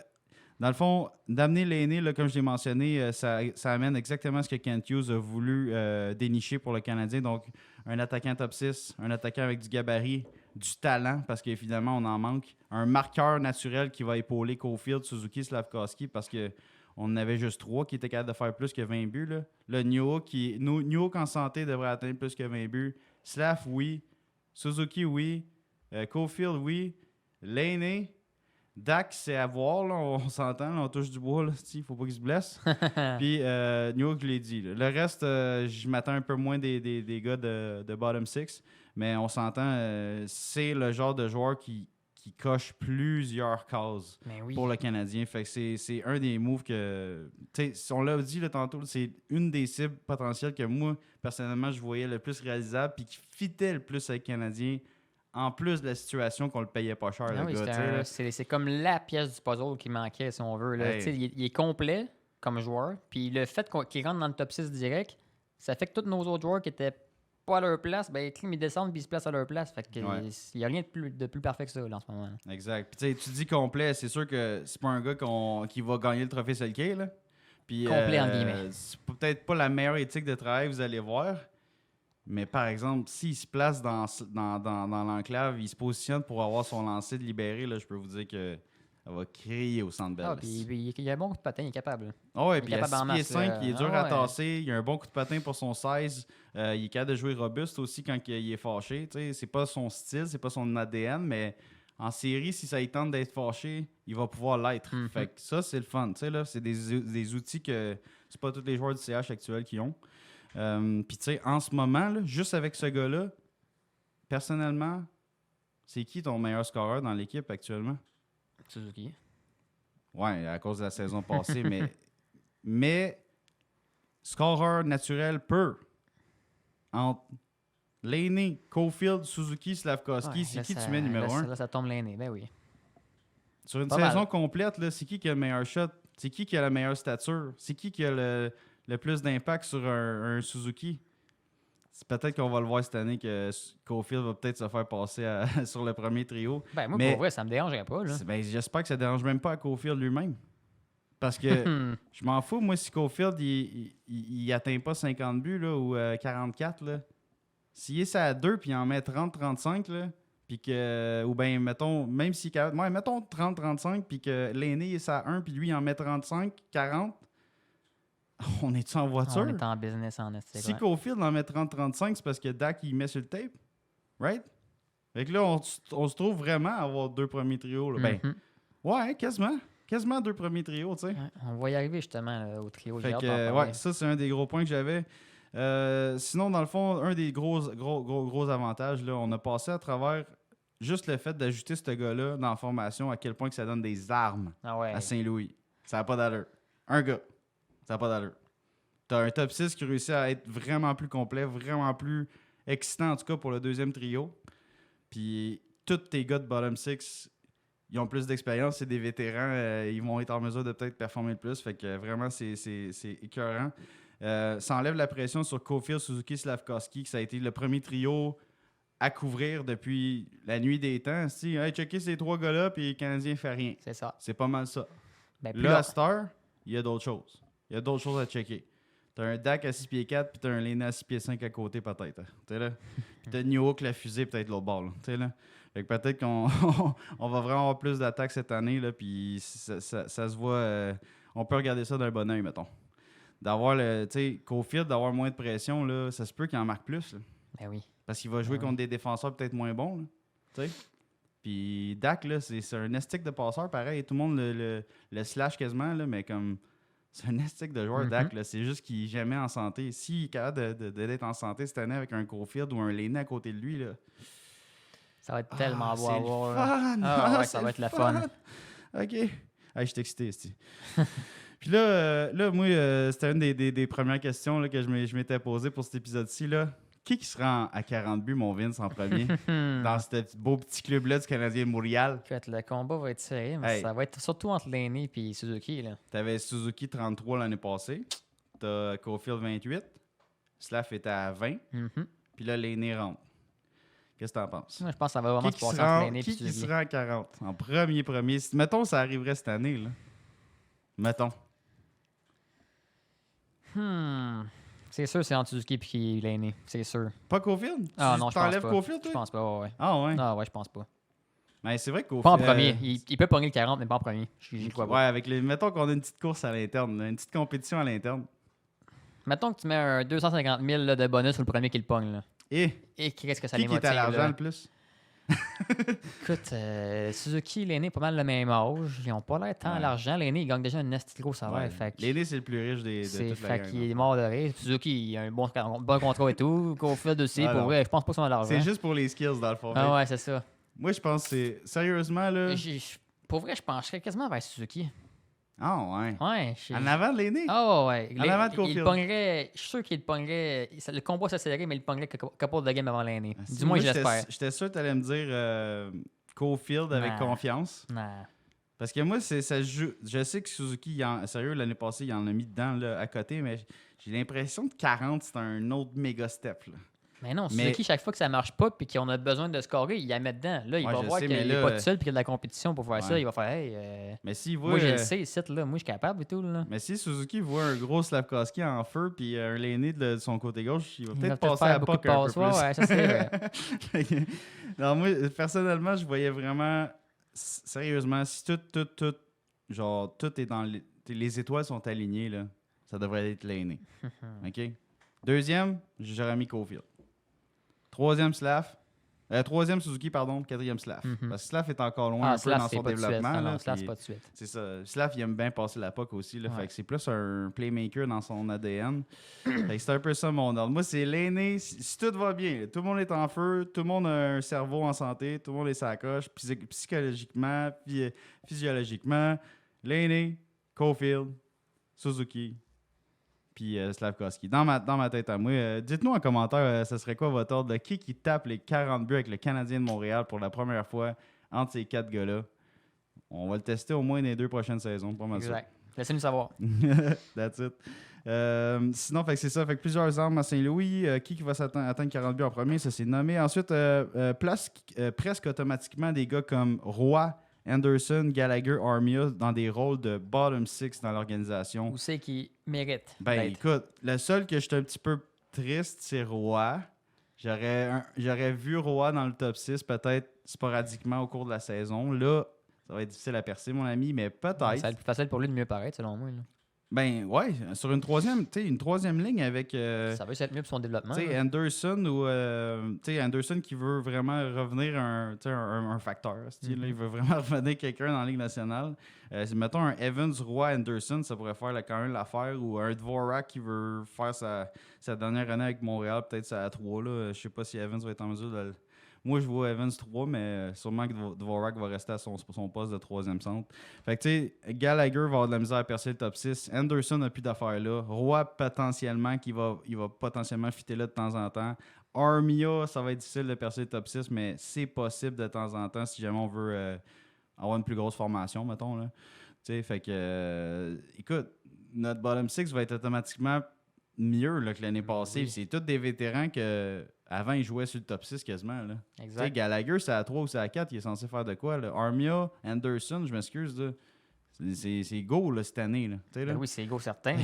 Dans le fond, d'amener l'aîné, là, comme je l'ai mentionné, ça amène exactement ce que Kent Hughes a voulu dénicher pour le Canadien. Donc, un attaquant top 6, un attaquant avec du gabarit, du talent, parce qu'évidemment, on en manque. Un marqueur naturel qui va épauler Caulfield, Suzuki, Slavkovski, parce qu'on en avait juste 3 qui étaient capables de faire plus que 20 buts. Là. Le Newhook en santé devrait atteindre plus que 20 buts. Slav, oui. Suzuki, oui. Caulfield, oui. L'aîné... Dak, c'est à voir, là, on s'entend, là, on touche du bois, il ne faut pas qu'il se blesse. Puis, Newhook, je l'ai dit. Là. Le reste, je m'attends un peu moins des gars de bottom 6, mais on s'entend, c'est le genre de joueur qui coche plusieurs cases pour le Canadien. Fait que c'est un des moves que, on l'a dit là, tantôt, c'est une des cibles potentielles que moi, personnellement, je voyais le plus réalisable puis qui fitait le plus avec le Canadien. En plus de la situation qu'on le payait pas cher, le gars. C'est comme la pièce du puzzle qui manquait, si on veut. Là. Hey. Il est complet comme joueur. Puis le fait qu'il rentre dans le top 6 direct, ça fait que tous nos autres joueurs qui étaient pas à leur place, ben ils descendent et ils se placent à leur place. Fait que il n'y a rien de plus parfait que ça là, en ce moment. Là. Exact. Puis tu dis complet, c'est sûr que c'est pas un gars qui va gagner le trophée Selke. Là. Puis, complet en guillemets. C'est peut-être pas la meilleure éthique de travail, vous allez voir. Mais par exemple, s'il se place dans l'enclave, il se positionne pour avoir son lancer de libéré, là, je peux vous dire que ça va crier au centre belle. Puis il a un bon coup de patin, il est capable. Oui, puis il a 6 pieds 5, il est dur à tasser, il a un bon coup de patin pour son 16. Il est capable de jouer robuste aussi quand il est fâché. C'est pas son style, c'est pas son ADN, mais en série, si ça lui tente d'être fâché, il va pouvoir l'être. Mm-hmm. Fait que ça, c'est le fun. Là, c'est des outils que c'est pas tous les joueurs du CH actuels qui ont. Puis tu sais, en ce moment, là, juste avec ce gars-là, personnellement, c'est qui ton meilleur scoreur dans l'équipe actuellement? Suzuki. Ouais, à cause de la saison passée, mais scoreur naturel pur. Entre l'aîné, Caulfield, Suzuki, Slavkovski, c'est qui tu mets numéro 1? Là, ça tombe l'aîné, ben oui. Sur une saison complète, là, c'est qui a le meilleur shot? C'est qui a la meilleure stature? C'est qui a le plus d'impact sur un Suzuki? C'est peut-être qu'on va le voir cette année que Caulfield va peut-être se faire passer sur le premier trio. Ben moi, pour vrai, ça me dérangerait pas. Là. Ben, j'espère que ça ne dérange même pas à Caulfield lui-même. Parce que je m'en fous, moi, si Caulfield il atteint pas 50 buts là, ou 44, là, s'il est à 2 puis il en met 30-35, là, puis que, ou bien, mettons, même si, mettons 30-35, puis que l'aîné est à 1 puis lui il en met 35-40, on est-tu en voiture? On est en business en esthétique. Si Caulfield en met 30-35, c'est parce que Dak, il met sur le tape. Right? Fait que là, on se trouve vraiment à avoir 2 premiers trios. Là. Ben, ouais, quasiment. Quasiment 2 premiers trios, tu sais. Ouais, on va y arriver justement là, au trio. Fait que, ça, c'est un des gros points que j'avais. Sinon, dans le fond, un des gros avantages, là, on a passé à travers juste le fait d'ajouter ce gars-là dans la formation, à quel point que ça donne des armes à Saint-Louis. Ça n'a pas d'allure. Un gars. Ça n'a pas d'allure. T'as un top 6 qui réussit à être vraiment plus complet, vraiment plus excitant, en tout cas, pour le deuxième trio. Puis, tous tes gars de bottom 6, ils ont plus d'expérience, c'est des vétérans, ils vont être en mesure de peut-être performer le plus. Fait que vraiment, c'est écœurant. Ça enlève la pression sur Caulfield, Suzuki, Slavkovski, que ça a été le premier trio à couvrir depuis la nuit des temps. Si, hey, checker ces 3 gars-là, puis le Canadien ne fait rien. C'est ça. C'est pas mal ça. Ben, Là, à Star, il y a d'autres choses. Il y a d'autres choses à checker. T'as un Dak à 6 pieds 4, puis t'as un Lena à 6 pieds 5 à côté, peut-être. T'es là? Puis t'as New Hook, la fusée, peut-être l'autre bord. T'es là? Fait que peut-être qu'on on va vraiment avoir plus d'attaques cette année, là, puis ça se voit. On peut regarder ça d'un bon oeil, mettons. D'avoir le. Tu sais, Caulfield, d'avoir moins de pression, là, ça se peut qu'il en marque plus. Là. Ben oui. Parce qu'il va jouer contre des défenseurs peut-être moins bons. Tu sais? Puis Dak, là, c'est un estique de passeur, pareil. Tout le monde le slash quasiment, là, mais comme. C'est un estique de joueur, Dak. Là. C'est juste qu'il n'est jamais en santé. S'il est capable d'être en santé cette année avec un Caulfield ou un Lena à côté de lui, là. Ça va être tellement beau à voir. Fun! Ça va être la fun. OK. Hey, je suis excité, ici. Puis là, moi, c'était une des premières questions là, que je m'étais posée pour cet épisode-ci. Là. Qui sera à 40 buts, mon Vince, en premier, dans ce beau petit club-là du Canadien de Montréal? Le combat va être serré, mais ça va être surtout entre Laine et Suzuki. Tu avais Suzuki 33 l'année passée. Tu as Caulfield 28. Slav était à 20. Puis là, Laine rentre. Qu'est-ce que tu en penses? Moi, je pense que ça va vraiment se passer entre Laine et Suzuki. Qui sera à 40? En premier. Mettons, ça arriverait cette année. Là. Mettons. C'est sûr, c'est entre Suzuki et Laine. C'est sûr. Pas Caulfield? Ah non, je pense pas. Caulfield, toi? Je pense pas, ouais. Ah ouais? Ah ouais, je pense pas. Mais c'est vrai que Caulfield... Pas en premier. Il peut pogner le 40, mais pas en premier. J'y crois pas. Ouais, avec mettons qu'on a une petite course à l'interne, une petite compétition à l'interne. Mettons que tu mets un 250 000 là, de bonus sur le premier qui le pogne. Là. Et qu'est-ce que ça qui les motive? Qui est à l'argent là? le plus? Écoute, Suzuki et Laine, pas mal le même âge. Ils n'ont pas l'air tant à l'argent. Laine, il gagne déjà un esti gros salaire. Laine, c'est le plus riche de toute la gang. Il est mort de rire. Suzuki, il a un bon contrat et tout. Caulfield aussi, pour vrai. Je pense pas que c'est de l'argent. C'est juste pour les skills, dans le fond. Ah ouais, c'est ça. Moi, je pense que c'est... Sérieusement, là... Pour vrai, je pencherais quasiment vers Suzuki. Ah ouais? Ouais. En avant de Laine? Ah ouais. En avant de Caulfield? Je suis sûr qu'il pognerait... Le combat s'accélérait, mais il pognerait couple de game avant Laine. Du moins, j'espère. J'étais sûr que tu allais me dire Caulfield avec confiance. Non. Parce que moi, ça joue. Je sais que Suzuki, sérieux, l'année passée, il en a mis dedans là, à côté, mais j'ai l'impression que 40, c'est un autre méga step. Là. Mais non, Suzuki, chaque fois que ça marche pas et qu'on a besoin de scorer, il la met dedans. Là, il va voir qu'il n'est pas tout seul et qu'il y a de la compétition pour faire ça. Il va faire hey, mais s'il voit, moi, je le sais, là, moi, je suis capable et tout. Là. Mais si Suzuki voit un gros Slavkovski en feu puis un Laine de son côté gauche, il va peut-être passer à beaucoup de passes. Ouais, ça c'est Non, moi, personnellement, je voyais vraiment. Sérieusement, si tout est dans les étoiles sont alignées, là, ça devrait être Laine. OK? Deuxième, j'aurais mis Caulfield. Troisième Suzuki, pardon. Quatrième Slav. Parce que Slav est encore loin un peu dans son développement. Non, Slav, c'est pas de suite. C'est ça. Slav, il aime bien passer la puck aussi. Là, fait que c'est plus un playmaker dans son ADN. Fait que c'est un peu ça mon ordre. Moi, c'est Laine. Si tout va bien, tout le monde est en feu, tout le monde a un cerveau en santé, tout le monde est sa coche, psychologiquement, physiologiquement. Laine, Caulfield, Suzuki, puis Slavkovski. Dans ma tête à moi, dites-nous en commentaire, ce serait quoi votre ordre de qui tape les 40 buts avec le Canadien de Montréal pour la première fois entre ces 4 gars-là. On va le tester au moins dans les 2 prochaines saisons. Pas mal exact. Laissez-nous savoir. That's it. Sinon, fait que c'est ça. Fait que plusieurs armes à Saint-Louis. Qui va atteindre 40 buts en premier? Ça, c'est nommé. Ensuite, place presque automatiquement des gars comme Roy, Anderson, Gallagher, Armia dans des rôles de bottom six dans l'organisation. Où c'est qui mérite? Ben écoute, le seul que je suis un petit peu triste, c'est Roy. J'aurais vu Roy dans le top 6 peut-être sporadiquement au cours de la saison. Là, ça va être difficile à percer, mon ami, mais peut-être. Ça va être plus facile pour lui de mieux paraître, selon moi. Là. Ben ouais, sur une troisième ligne avec. Ça va être mieux pour son développement. Anderson ou Anderson qui veut vraiment revenir un facteur. Là, il veut vraiment revenir quelqu'un dans la Ligue nationale. Mettons un Evans, Roy, Anderson, ça pourrait faire quand même l'affaire. Ou un Dvorak qui veut faire sa dernière année avec Montréal, peut-être ça à 3. Je sais pas si Evans va être en mesure de Moi, je vois Evans 3, mais sûrement que Dvorak va rester à son poste de troisième centre. Fait que, tu sais, Gallagher va avoir de la misère à percer le top 6. Anderson n'a plus d'affaires là. Roy, potentiellement, il va potentiellement fitter là de temps en temps. Armia, ça va être difficile de percer le top 6, mais c'est possible de temps en temps si jamais on veut avoir une plus grosse formation, mettons. Là. Tu sais, fait que, écoute, notre bottom 6 va être automatiquement mieux là, que l'année passée. Oui. C'est tous des vétérans que avant ils jouaient sur le top 6 quasiment. Là. Exact. Tu sais, Gallagher, c'est à 3 ou c'est à 4, il est censé faire de quoi? Là? Armia, Anderson, je m'excuse. Là. C'est go là, cette année. Là. Là. Ben oui, c'est go certain.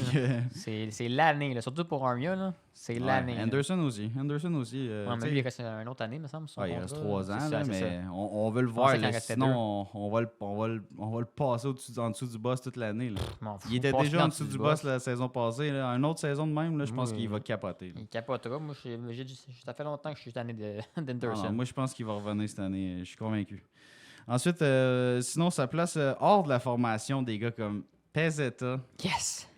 C'est l'année. Là. Surtout pour Armia, là. C'est l'année. Anderson aussi. Mais lui, il reste une autre année, me semble. Il reste 3 ans, là, mais on veut le voir. Là, sinon, on va le passer en dessous du boss toute l'année. Il était déjà en dessous du boss la saison passée. Là. Une autre saison de même, là, je pense qu'il va capoter. Là. Il capotera. Moi, ça fait longtemps que je suis tanné d'Anderson. Moi, je pense qu'il va revenir cette année. Je suis convaincu. Ensuite, sinon, sa place hors de la formation des gars comme Pezzetta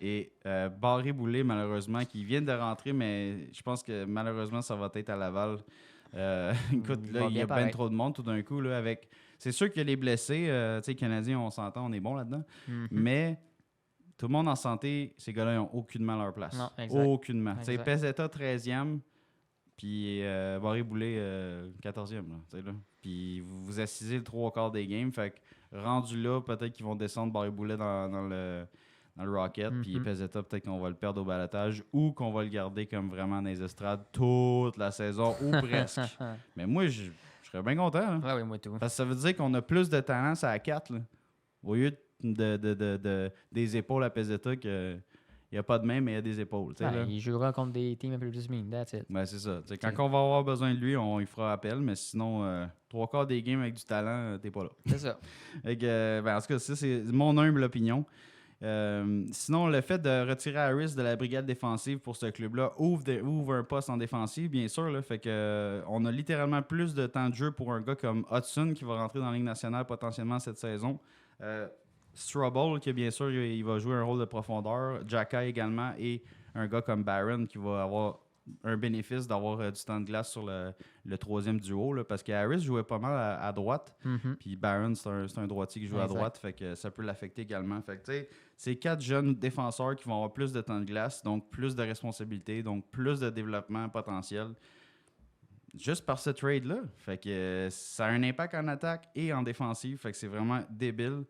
et Barré Boulay, malheureusement, qui viennent de rentrer, mais je pense que malheureusement, ça va être à Laval. Écoute, là, il y a bien trop de monde tout d'un coup. Là, avec... C'est sûr que les blessés, tu sais, les Canadiens, on s'entend, on est bon là-dedans. Mais tout le monde en santé, ces gars-là, ils n'ont aucunement leur place. Non, exact. Aucunement. Tu sais, Pezzetta, 13e, puis Barré Boulay, 14e. Là. Puis vous assisez le 3/4 des games. Fait que rendu là, peut-être qu'ils vont descendre Barré Boulay dans le Rocket. Puis Pezzetta, peut-être qu'on va le perdre au balotage ou qu'on va le garder comme vraiment dans les estrades toute la saison ou presque. Mais moi, je serais bien content. Hein? Ouais, oui, moi tout. Parce que ça veut dire qu'on a plus de talent, ça à 4. Là, au lieu des épaules à Pezzetta que. Il n'y a pas de main, mais il y a des épaules. Il jouera contre des teams un peu plus mean, that's it. Ben, c'est ça. Quand on va avoir besoin de lui, il fera appel, mais sinon, 3/4 des games avec du talent, t'es pas là. C'est ça. En tout cas, ça, c'est mon humble opinion. Sinon, le fait de retirer Harris de la brigade défensive pour ce club-là ouvre un poste en défensive, bien sûr. Là, fait que, on a littéralement plus de temps de jeu pour un gars comme Hudson qui va rentrer dans la Ligue nationale potentiellement cette saison. Strobel, qui bien sûr, il va jouer un rôle de profondeur. Jacka également. Et un gars comme Barron qui va avoir un bénéfice d'avoir du temps de glace sur le troisième duo. Là, parce que Harris jouait pas mal à droite. Puis Barron, c'est un droitier qui joue à droite. Fait que ça peut l'affecter également. Fait que, tu sais, c'est 4 jeunes défenseurs qui vont avoir plus de temps de glace, donc plus de responsabilités, donc plus de développement potentiel. Juste par ce trade-là. Fait que ça a un impact en attaque et en défensive. Fait que c'est vraiment débile.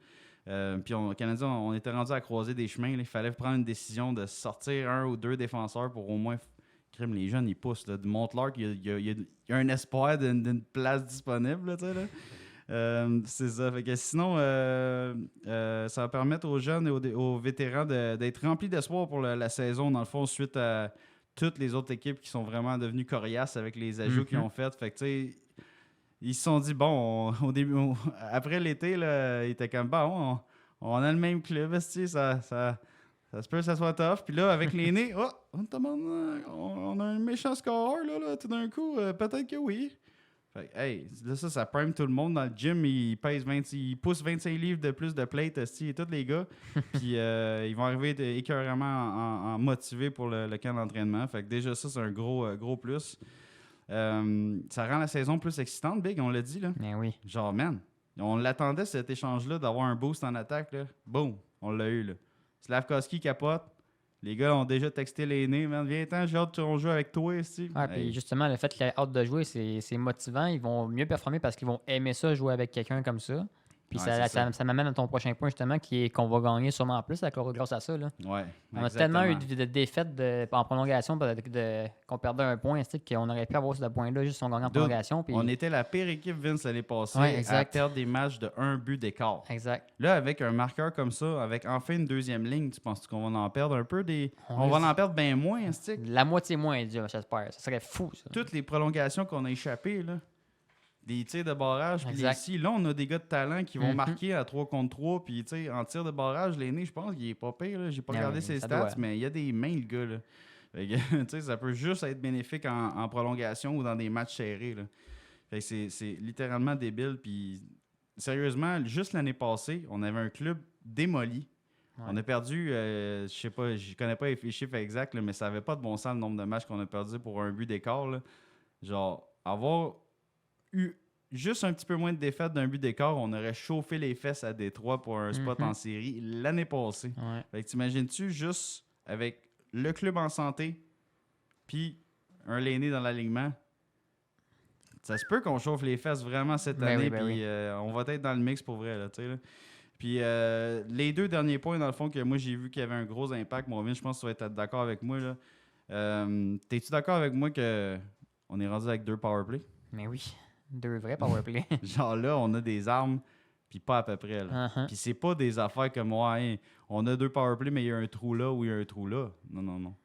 Puis au Canadien, on était rendu à croiser des chemins. Là. Il fallait prendre une décision de sortir 1 ou 2 défenseurs pour au moins... Les jeunes, ils poussent. Là. De Montelark, il y a un espoir d'une place disponible. Là, c'est ça. Fait que sinon, ça va permettre aux jeunes et aux vétérans d'être remplis d'espoir pour la saison, dans le fond, suite à toutes les autres équipes qui sont vraiment devenues coriaces avec les ajouts qu'ils ont faits. Fait que, tu sais... Ils se sont dit, bon, au début, après l'été, là, ils étaient comme, bon, on a le même club, ça se peut que ça soit tough. Puis là, avec l'aîné, on a un méchant scoreur, là tout d'un coup, peut-être que oui. Fait hey, là, ça prime tout le monde dans le gym. Il pousse 25 livres de plus de plate, et tous les gars. Puis ils vont arriver écœurément en motivés pour le camp d'entraînement. Fait que déjà, ça, c'est un gros plus. Ça rend la saison plus excitante, Big, on l'a dit. Là. Mais oui. Genre, man, on l'attendait cet échange-là d'avoir un boost en attaque. Là. Boum, on l'a eu. Là. Slavkovski capote. Les gars ont déjà texté l'aîné. Man, viens-t'en, j'ai hâte qu'on joue avec toi ici. Puis justement, le fait qu'il ait hâte de jouer, c'est motivant. Ils vont mieux performer parce qu'ils vont aimer ça, jouer avec quelqu'un comme ça. Puis ça m'amène à ton prochain point, justement, qui est qu'on va gagner sûrement plus grâce à ça. Là. Ouais, on a tellement eu de défaites en prolongation qu'on perdait un point, qu'on aurait pu avoir ce point-là juste si on gagnait en prolongation. Puis... On était la pire équipe, Vince, l'année passée, à perdre des matchs de 1 but d'écart. Exact. Là, avec un marqueur comme ça, avec enfin une deuxième ligne, tu penses qu'on va en perdre un peu on va en perdre bien moins, stick? La moitié moins, j'espère. Ça serait fou, ça. Toutes les prolongations qu'on a échappées, là. Des tirs de barrage, puis ici, là, on a des gars de talent qui vont marquer à 3 contre 3, puis en tir de barrage, l'aîné, je pense qu'il est pas pire, là. J'ai pas regardé ses stats, mais il y a des mains, le gars, là. Fait que, ça peut juste être bénéfique en prolongation ou dans des matchs serrés, là. Fait que c'est littéralement débile, puis sérieusement, juste l'année passée, on avait un club démoli. Ouais. On a perdu, je sais pas, je connais pas les chiffres exacts, là, mais ça avait pas de bon sens le nombre de matchs qu'on a perdu pour un but d'écart, là. Genre, avoir eu juste un petit peu moins de défaites d'un but d'écart, on aurait chauffé les fesses à Détroit pour un spot en série l'année passée. Ouais. Fait que t'imagines-tu juste avec le club en santé puis un Lainé dans l'alignement, ça se peut qu'on chauffe les fesses vraiment cette année, puis on va être dans le mix pour vrai, là, tu sais, là. Puis les 2 derniers points, dans le fond, que moi j'ai vu qu'il y avait un gros impact, Marvin, je pense que tu vas être d'accord avec moi, là. T'es-tu d'accord avec moi qu'on est rendu avec 2 powerplay? Mais oui, 2 vrais powerplay. Genre là, on a des armes, puis pas à peu près, là. Puis c'est pas des affaires comme, ouais, on a 2 powerplay, mais il y a un trou là ou il y a un trou là. Non.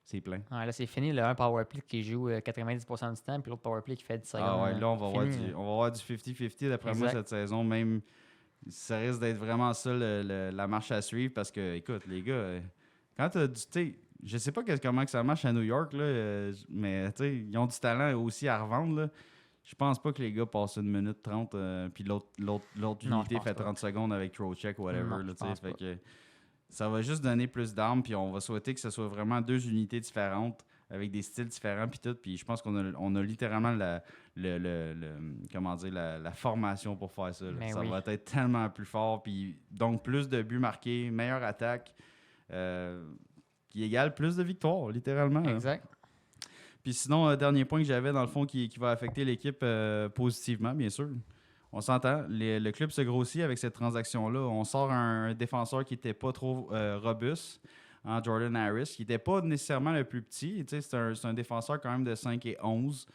C'est plein. Ouais, là, c'est fini, le un powerplay qui joue 90% du temps, puis l'autre powerplay qui fait 10 secondes. Ah ouais, là, on va voir du 50-50 d'après moi cette saison. Même, ça risque d'être vraiment ça la marche à suivre parce que, écoute, les gars, quand t'as du... Je sais pas comment que ça marche à New York, là, mais ils ont du talent aussi à revendre, là. Je pense pas que les gars passent 1 minute 30 puis l'autre unité fait 30 secondes avec throw check ou whatever. Là, fait que ça va juste donner plus d'armes, puis on va souhaiter que ce soit vraiment 2 unités différentes avec des styles différents puis tout. Puis je pense qu'on a littéralement la formation pour faire ça. Ça va être tellement plus fort, puis donc plus de buts marqués, meilleure attaque, qui égale plus de victoires, littéralement. Exact. Puis sinon, dernier point que j'avais dans le fond qui va affecter l'équipe positivement, bien sûr. On s'entend, le club se grossit avec cette transaction-là. On sort un défenseur qui n'était pas trop robuste, Jordan Harris, qui n'était pas nécessairement le plus petit. C'est un défenseur quand même de 5 et 11,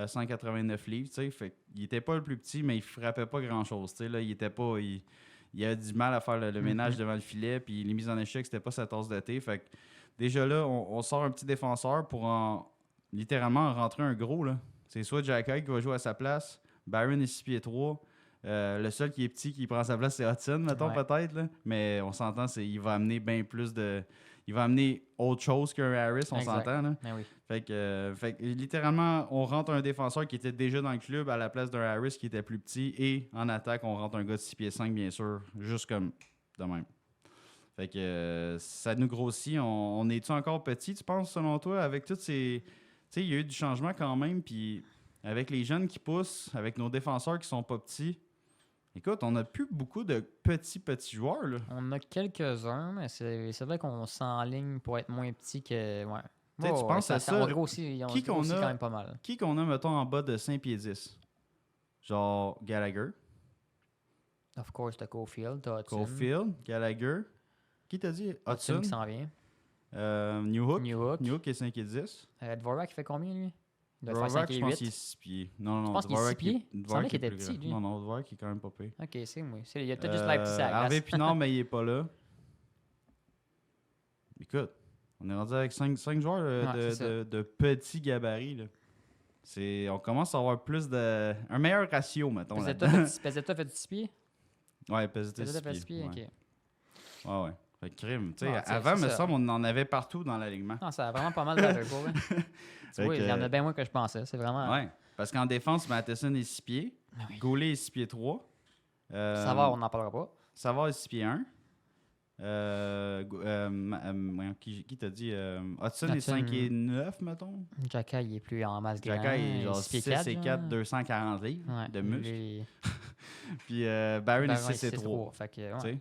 189 livres. Fait, il n'était pas le plus petit, mais il frappait pas grand-chose. Là, il avait du mal à faire le ménage devant le filet, puis les mises en échec, c'était pas sa tasse de thé. Fait que, déjà là, on sort un petit défenseur pour littéralement rentrer un gros. Là. C'est soit Jack High qui va jouer à sa place, Byron est 6 pieds 3. Le seul qui est petit qui prend sa place, c'est Hudson, mettons, peut-être. Là. Mais on s'entend, il va amener bien plus de... Il va amener autre chose qu'un Harris, on s'entend. Là. Oui. Fait que littéralement, on rentre un défenseur qui était déjà dans le club à la place d'un Harris qui était plus petit. Et en attaque, on rentre un gars de 6 pieds 5, bien sûr. Juste comme de même. Fait que ça nous grossit. On est-tu encore petit, tu penses, selon toi, avec toutes ces... Tu sais, il y a eu du changement quand même, puis... Avec les jeunes qui poussent, avec nos défenseurs qui sont pas petits, écoute, on n'a plus beaucoup de petits joueurs. Là. On a quelques-uns, mais c'est vrai qu'on s'enligne pour être moins petit que... Ouais. Tu penses à ça? On grossit quand même pas mal. Qui qu'on a, mettons, en bas de 5 pieds 10? Genre Gallagher. Of course, t'as Caulfield, t'as Hudson. Caulfield, Gallagher. Qui t'a dit? Hudson qui s'en vient. Newhook est 5 et 10. Dvorak, il fait combien, lui? Dvorak, je pense qu'il est 6 pieds. Non, je pense qu'il est 6 pieds? Il semblait qu'il était plus petit, lui. Non, Dvorak, il est quand même pas pire. OK, c'est moi. Il y a peut-être juste l'air petit à la Harvey Pinard, mais il est pas là. Écoute, on est rendu avec 5 joueurs de petits gabarits. Là. On commence à avoir un meilleur ratio, mettons. Pezzetta fait 6 pieds? Ouais, Pezzetta fait 6 pieds, OK. Ouais. Fait que crime. Avant, me semble, on en avait partout dans l'alignement. Non, ça a vraiment pas mal d'allure pour eux. Oui, il y en a bien moins que je pensais. C'est vraiment... Ouais, parce qu'en défense, Matheson est 6 pieds. Oui. Goulet est 6 pieds 3. Savard, on n'en parlera pas. Savard est 6 pieds 1. Qui t'a dit? Hudson est 5 et 9, mettons. Jacka, il est plus en masse grand. Jacka est genre 6 et 4, 240 livres de muscles. Puis Byron est 6 et 3. Fait que, ouais.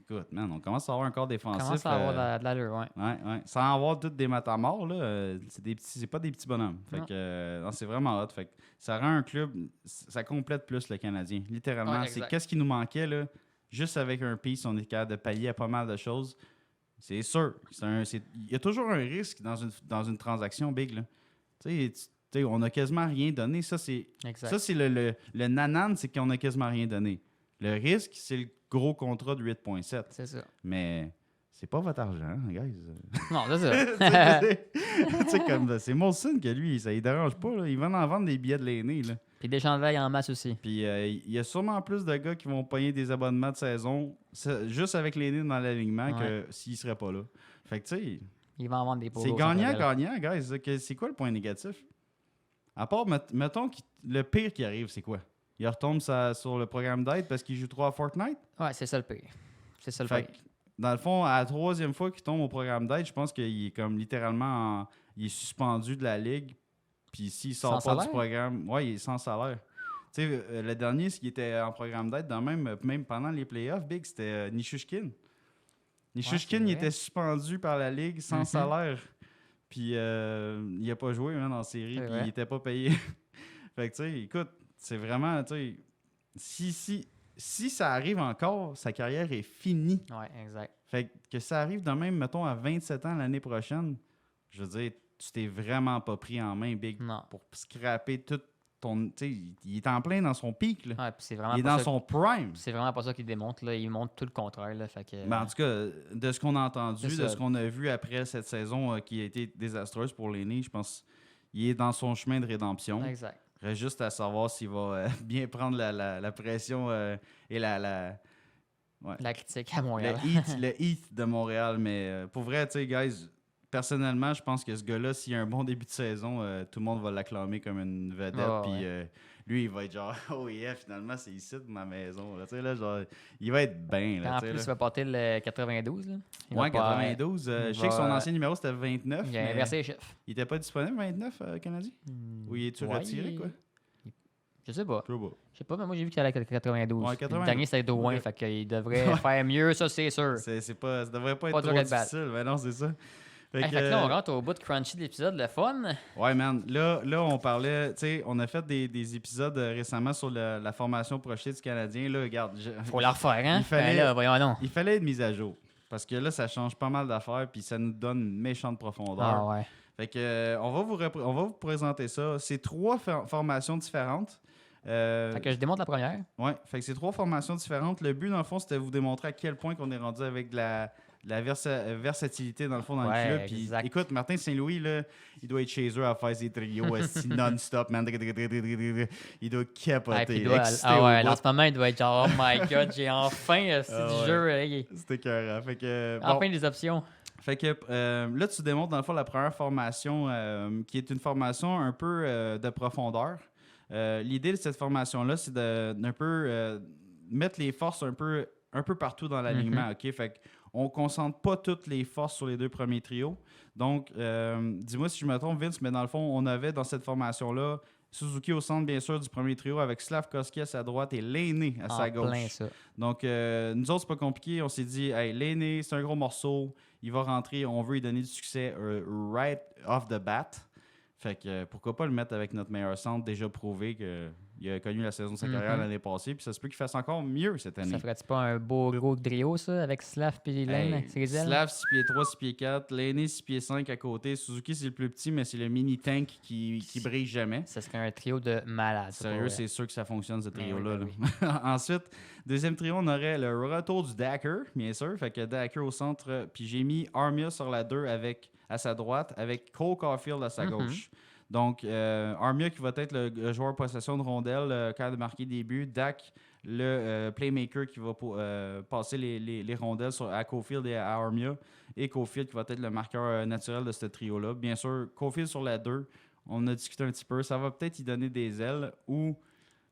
Écoute, man, on commence à avoir encore défensif. On commence à avoir de l'allure, ouais. Ouais. Sans avoir toutes des matamors, là, c'est pas des petits bonhommes. Fait que, non, c'est vraiment hot. Fait que ça rend un club, ça complète plus le Canadien. Littéralement, c'est qu'est-ce qui nous manquait, là. Juste avec un piece, on est capable de pallier à pas mal de choses. C'est sûr. Il y a toujours un risque dans une transaction big, là. Tu sais, on a quasiment rien donné. Ça, c'est le nanan, c'est qu'on a quasiment rien donné. Le risque, c'est le gros contrat de 8,7. C'est ça. Mais c'est pas votre argent, guys. Non, c'est ça. Tu sais, comme c'est Molson que lui, ça ne dérange pas. Là. Il va en vendre des billets de l'aîné. Puis des chandails en masse aussi. Puis il y a sûrement plus de gars qui vont payer des abonnements de saison juste avec l'aîné dans l'alignement que s'il ne serait pas là. Fait que tu sais. Il va en vendre des polos. C'est gagnant, guys. C'est quoi le point négatif? À part, mettons, le pire qui arrive, c'est quoi? Il retombe sur le programme d'aide parce qu'il joue trop à Fortnite? Ouais, c'est ça le pire. C'est ça le pire. Dans le fond, à la 3e fois qu'il tombe au programme d'aide, je pense qu'il est comme littéralement il est suspendu de la ligue. Puis s'il sort pas du programme, il est sans salaire. Tu Tu sais, le dernier, ce qui était en programme d'aide, même pendant les playoffs, Big, c'était Nishushkin. Nishushkin, il était suspendu par la Ligue sans salaire. Puis il n'a pas joué en série, puis il n'était pas payé. Fait que, tu sais, écoute, c'est vraiment, tu sais, si ça arrive encore, sa carrière est finie. Ouais, exact. Fait que ça arrive de même, mettons, à 27 ans l'année prochaine, je veux dire, tu t'es vraiment pas pris en main, Big, pour scraper tout ton... Tu sais, il est en plein dans son pic, là. Ouais, puis c'est vraiment il est dans son prime. C'est vraiment pas ça qu'il démontre, là. Il montre tout le contraire, là. Fait que, en tout cas, de ce qu'on a entendu, de ce qu'on a vu après cette saison qui a été désastreuse pour l'aîné, je pense qu'il est dans son chemin de rédemption. Exact. Il reste juste à savoir s'il va bien prendre la pression et la critique à Montréal. Le heat de Montréal. Mais pour vrai, tu sais, guys, personnellement, je pense que ce gars-là, s'il a un bon début de saison, tout le monde va l'acclamer comme une vedette. Puis lui, il va être genre, oh yeah, finalement, c'est ici de ma maison. Tu sais, là, genre, il va être bien. En plus, il va porter le 92. Là. Ouais, 92. Je sais que son ancien numéro, c'était 29. Il a inversé les chiffres. Il était pas disponible, 29, Canadien? Ou il est-tu retiré, quoi? Je sais pas. Je sais pas, mais moi, j'ai vu qu'il allait avec 92. Ouais, 92. Le dernier, c'était Drouin, fait qu'il devrait faire mieux, ça, c'est sûr. Ça devrait pas être trop difficile. Mais non, c'est ça. Fait que là, on rentre au bout de crunchy de l'épisode, le fun. Ouais, man. Là on parlait, tu sais, on a fait des épisodes récemment sur la formation projetée du Canadien. Là, regarde. Faut la refaire, hein? Il fallait être mise à jour. Parce que là, ça change pas mal d'affaires, puis ça nous donne une méchante profondeur. Ah ouais. Fait que, on va vous présenter ça. C'est 3 formations différentes. Fait que je démontre la première. Ouais, fait que c'est 3 formations différentes. Le but, dans le fond, c'était de vous démontrer à quel point qu'on est rendu avec de la versatilité, dans le fond, dans le club. Puis, écoute, Martin Saint-Louis, là, il doit être chez eux à faire ses trios non-stop, man. Il doit capoter. En ce moment, il doit être genre, oh my God, j'ai enfin du jeu. C'était écœurant. Fait que, enfin des options. Fait que là, tu démontres, dans le fond, la première formation, qui est une formation un peu de profondeur. L'idée de cette formation-là, c'est d'un peu mettre les forces un peu partout dans l'alignement. OK? Fait qu'on ne concentre pas toutes les forces sur les 2 premiers trios. Donc, dis-moi si je me trompe, Vince, mais dans le fond, on avait dans cette formation-là Suzuki au centre, bien sûr, du premier trio, avec Slavkovski à sa droite et Lainé à sa gauche. Plein, ça. Donc, nous autres, c'est pas compliqué. On s'est dit, hey, Lainé, c'est un gros morceau. Il va rentrer. On veut lui donner du succès right off the bat. Fait que pourquoi pas le mettre avec notre meilleur centre, déjà prouvé qu'il a connu la saison de sa carrière l'année passée, puis ça se peut qu'il fasse encore mieux cette année. Ça ferait-tu pas un beau gros trio, ça, avec Slav et Lane, c'est les ailes? Slav, 6 pieds 3, 6 pieds 4, Lainé, 6 pieds 5 à côté. Suzuki, c'est le plus petit, mais c'est le mini-tank qui brille jamais. Ça serait un trio de malades. Sérieux, c'est sûr que ça fonctionne, ce trio-là. Oui. Ensuite, deuxième trio, on aurait le retour du Dacker, bien sûr. Fait que Dacker au centre, puis j'ai mis Armia sur la 2 à sa droite, avec Cole Caulfield à sa gauche. Donc, Armia qui va être le joueur possession de rondelle, capable de marquer des buts. Dak, le playmaker qui va passer les rondelles à Caulfield et à Armia. Et Caulfield qui va être le marqueur naturel de ce trio-là. Bien sûr, Caulfield sur la 2, on a discuté un petit peu. Ça va peut-être y donner des ailes ou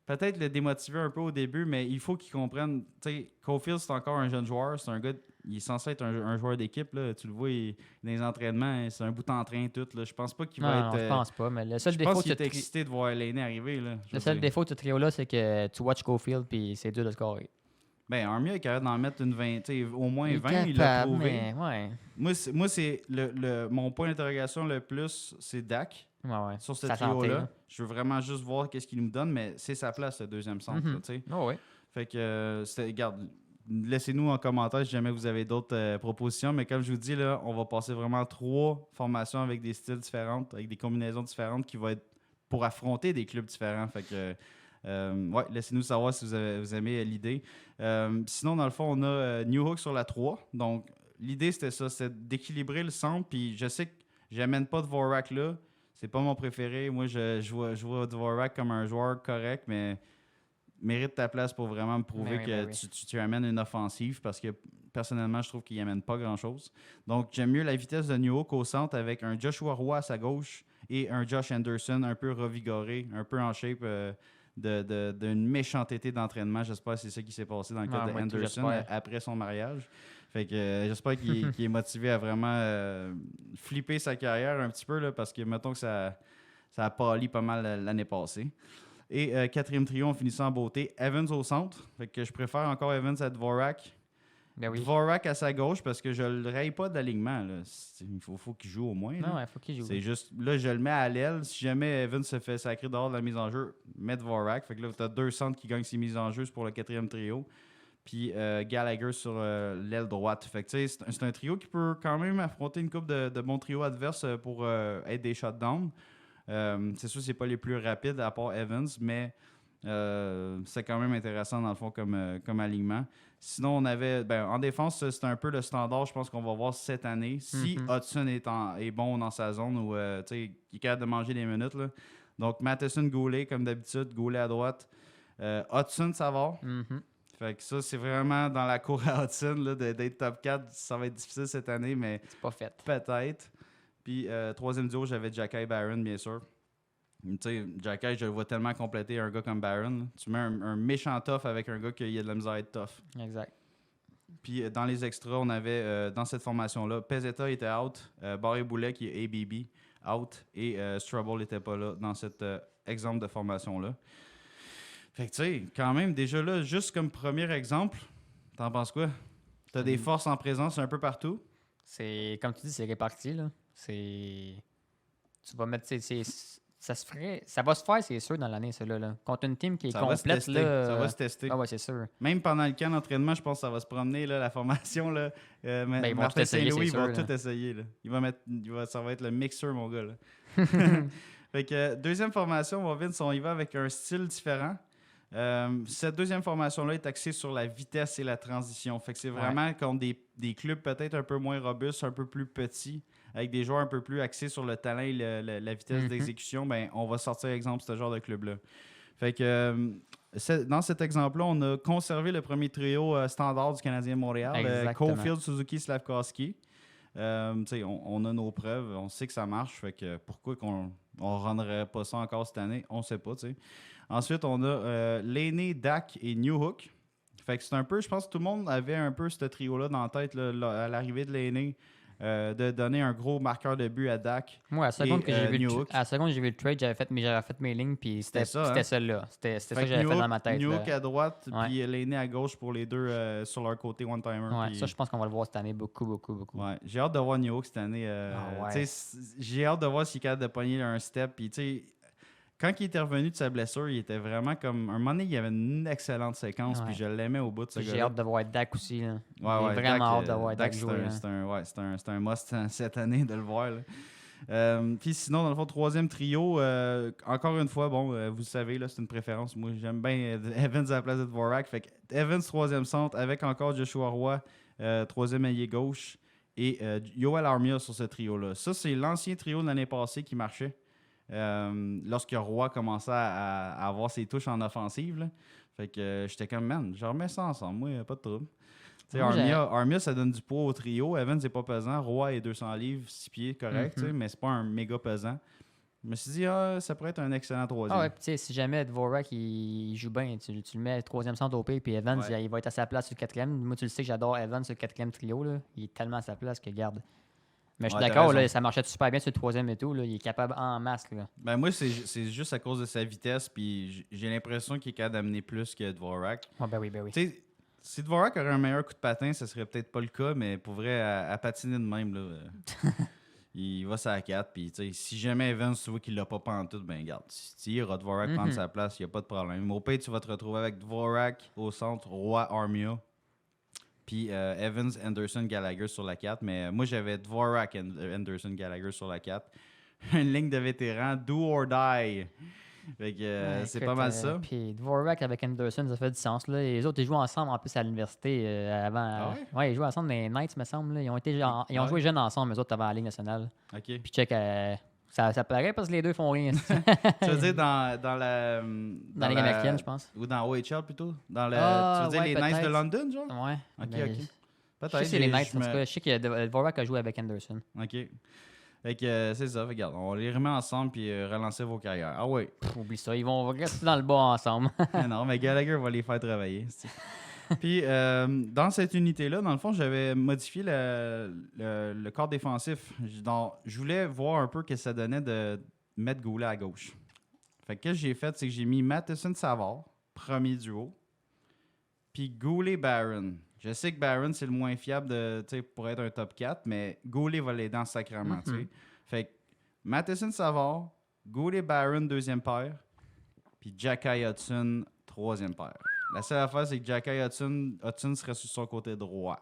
peut-être le démotiver un peu au début, mais il faut qu'il comprenne. Tu sais, Caulfield, c'est encore un jeune joueur. C'est un gars... Il est censé être un joueur d'équipe. Là. Tu le vois dans les entraînements, c'est un bout en train tout. Là. Je pense pas qu'il va être. Non, je pense pas. Mais le seul je défaut pense qu'il est excité de voir Lainé arriver. Là, le seul défaut de ce trio-là, c'est que tu watches Caulfield puis c'est dur de scorer. Ben, Armia est capable d'en mettre une 20, au moins il 20, capable, il l'a prouvé. Ouais. Moi, c'est mon point d'interrogation le plus, c'est Dak. Ouais. Sur ce trio-là. Je veux vraiment juste voir qu'est-ce qu'il nous donne, mais c'est sa place, le deuxième centre. Fait que, regarde, laissez-nous en commentaire si jamais vous avez d'autres propositions. Mais comme je vous dis, là, on va passer vraiment 3 formations avec des styles différents, avec des combinaisons différentes qui vont être pour affronter des clubs différents. Fait que, laissez-nous savoir si vous aimez l'idée. Sinon, dans le fond, on a New Hook sur la 3. Donc, l'idée, c'était ça, c'est d'équilibrer le centre. Puis je sais que j'amène pas Dvorak là. C'est pas mon préféré. Moi, je vois Dvorak comme un joueur correct, mais mérite ta place pour vraiment me prouver que tu amènes une offensive parce que personnellement, je trouve qu'il amène pas grand-chose. Donc, j'aime mieux la vitesse de New Hook au centre avec un Joshua Roy à sa gauche et un Josh Anderson un peu revigoré, un peu en shape d'une méchante été d'entraînement. J'espère que c'est ça qui s'est passé dans le cas de Anderson après son mariage. Fait que j'espère qu'il est motivé à vraiment flipper sa carrière un petit peu là, parce que mettons que ça a pâli pas mal l'année passée. Et quatrième trio, on finissait en beauté. Evans au centre. Fait que je préfère encore Evans à Dvorak. Ben oui. Dvorak à sa gauche parce que je le raye pas d'alignement. Il faut qu'il joue au moins. Non, il faut qu'il joue. C'est juste, là, je le mets à l'aile. Si jamais Evans se fait sacrer dehors de la mise en jeu, mets Dvorak. Fait que là, tu as 2 centres qui gagnent ses mises en jeu pour le quatrième trio. Puis Gallagher sur l'aile droite. Fait que c'est un trio qui peut quand même affronter une couple de bons trios adverses pour être des shutdowns. C'est sûr que c'est pas les plus rapides à part Evans, mais c'est quand même intéressant dans le fond comme alignement. Sinon, on avait en défense, c'est un peu le standard, je pense qu'on va voir cette année. Si Hudson est bon dans sa zone ou il est capable de manger des minutes. Là. Donc Matheson, Goulet, comme d'habitude, Goulet à droite. Hudson, ça va. Fait que ça, c'est vraiment dans la cour à Hudson là, d'être top 4. Ça va être difficile cette année, mais c'est pas fait. Peut-être. Puis troisième duo, j'avais Jacky Barron, bien sûr. Tu sais, Jacky, je le vois tellement compléter un gars comme Barron. Là. Tu mets un méchant tough avec un gars qui a de la misère à être tough. Exact. Puis dans les extras, on avait dans cette formation-là, Pezzetta était out, Barré Boulet qui est ABB out et Strubble n'était pas là dans cet exemple de formation-là. Fait que tu sais, quand même, déjà là, juste comme premier exemple, t'en penses quoi? T'as des forces en présence un peu partout? C'est, comme tu dis, c'est réparti, là. C'est... Tu vas mettre... Ça va se faire, c'est sûr, dans l'année, celle-là. Là. Contre une team qui est complète, là... Ça va se tester. Ah ouais, c'est sûr. Même pendant le camp d'entraînement, je pense que ça va se promener, là, la formation. Là. Martin Saint-Louis, il va tout essayer. Là. Ça va être le mixeur, mon gars. Là. Fait que, deuxième formation, Vince, on y va avec un style différent. Cette deuxième formation-là est axée sur la vitesse et la transition. Fait que c'est vraiment contre des clubs peut-être un peu moins robustes, un peu plus petits, avec des joueurs un peu plus axés sur le talent et la vitesse d'exécution. Ben, on va sortir exemple ce genre de club-là. Fait que dans cet exemple-là, on a conservé le premier trio standard du Canadien Montréal, Caulfield, Suzuki, Slavkovski. On a nos preuves, on sait que ça marche. Fait que pourquoi qu'on ne rendrait pas ça encore cette année, on ne sait pas. T'sais. Ensuite, on a Laney, Dak et Newhook. Fait que c'est un peu, je pense que tout le monde avait un peu ce trio-là dans la tête là, à l'arrivée de Laney, de donner un gros marqueur de but à Dak. Moi, à la seconde que j'ai vu le trade, j'avais fait mes lignes, puis c'était celle-là. C'était ça que j'avais fait dans ma tête. Newhook à droite, puis Laney à gauche pour les deux sur leur côté one-timer. Ouais, ça, je pense qu'on va le voir cette année beaucoup. Ouais, j'ai hâte de voir Newhook cette année. J'ai hâte de voir s'il est capable de pogner un step, puis tu sais. Quand il était revenu de sa blessure, il était vraiment comme... Un moment donné, il avait une excellente séquence, puis je l'aimais au bout de ce gars-là. J'ai hâte de voir Dak aussi. Là. Ouais, j'ai vraiment hâte de voir Dak jouer. C'est un must cette année de le voir. Puis sinon, dans le fond, troisième trio, encore une fois, bon, vous savez, là, c'est une préférence. Moi, j'aime bien Evans à la place de Dvorak. Fait que Evans, troisième centre, avec encore Joshua Roy, troisième ailier gauche, et Yoel Armia sur ce trio-là. Ça, c'est l'ancien trio de l'année passée qui marchait. Lorsque Roy commençait à avoir ses touches en offensive. Là. Fait que j'étais comme, man, je remets ça ensemble. Moi, pas de trouble. Armia, ça donne du poids au trio. Evans, c'est pas pesant. Roy est 200 livres, 6 pieds, correct, mais c'est pas un méga pesant. Je me suis dit, ça pourrait être un excellent troisième. Ah ouais, puis si jamais Dvorak il joue bien, tu le mets troisième centre au P, puis Evans, il va être à sa place sur le quatrième. Moi, tu le sais que j'adore Evans sur le quatrième trio. Là. Il est tellement à sa place que garde. Mais je suis d'accord, là, ça marchait super bien sur le troisième et tout. Là, il est capable en masque. Là. Ben moi, c'est juste à cause de sa vitesse. Puis j'ai l'impression qu'il est capable d'amener plus que Dvorak. Oh, ben oui. T'sais, si Dvorak aurait un meilleur coup de patin, ça serait peut-être pas le cas. Mais pour vrai, à patiner de même, là, il va sur la 4. Puis si jamais Evans, tu vois qu'il l'a pas pantoute, ben regarde. Si il ira Dvorak prendre sa place, il n'y a pas de problème. Au pire, tu vas te retrouver avec Dvorak au centre, Roy, Armia. Puis Evans, Anderson, Gallagher sur la 4. Mais moi, j'avais Dvorak, Anderson, Gallagher sur la 4. Une ligne de vétérans, do or die. Fait que c'est pas mal ça. Puis Dvorak avec Anderson, ça fait du sens. Là. Les autres, ils jouent ensemble en plus à l'université avant. Ouais, ils jouent ensemble dans les Knights, me semble. Là. Ils ont joué jeunes ensemble, eux autres, avant la Ligue nationale. OK. Puis check, ça paraît parce que les deux font rien. Tu veux dire dans la Ligue américaine, je pense. Ou dans OHL plutôt? Tu veux dire les Knights de London, genre? Ouais. OK. Peut-être. Je sais que c'est les Knights, en tout cas. Je sais que Dvorak a joué avec Anderson. OK. Fait que c'est ça, regarde, on les remet ensemble puis relancer vos carrières. Ah ouais. Oublie ça, ils vont rester dans le bas ensemble. Non, mais Gallagher va les faire travailler. Puis dans cette unité-là, dans le fond, j'avais modifié le corps défensif. Je voulais voir un peu ce que ça donnait de mettre Goulet à gauche. Fait que j'ai fait, c'est que j'ai mis Matheson-Savard, premier duo, puis Goulet-Barron. Je sais que Barron, c'est le moins fiable pour être un top 4, mais Goulet va l'aider en sacrement. Fait que Matheson-Savard, Goulet-Barron, deuxième paire, puis Jacky Hudson, troisième paire. La seule affaire, c'est que Jacky Hudson serait sur son côté droit.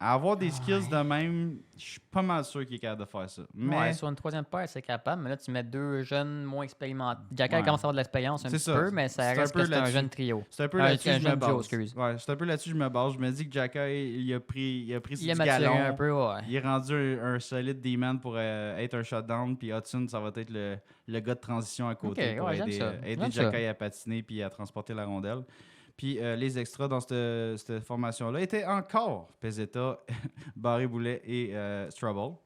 À avoir des skills de même, je suis pas mal sûr qu'il est capable de faire ça. Mais sur une troisième paire, c'est capable, mais là, tu mets deux jeunes moins expérimentés. Jacky commence à avoir de l'expérience un petit peu, mais ça reste que c'est un jeune trio. C'est un peu là-dessus que je me base. Ouais, c'est un peu là-dessus que je me base. Je me dis que Jacky, il a pris du galon. Un peu, ouais. Il est rendu un solide D-man pour être un shutdown. Puis Hudson, ça va être le gars de transition à côté pour aider Jacky à patiner puis à transporter la rondelle. Puis les extras dans cette formation-là étaient encore Pezzetta, Barré-Boulet et Strubble.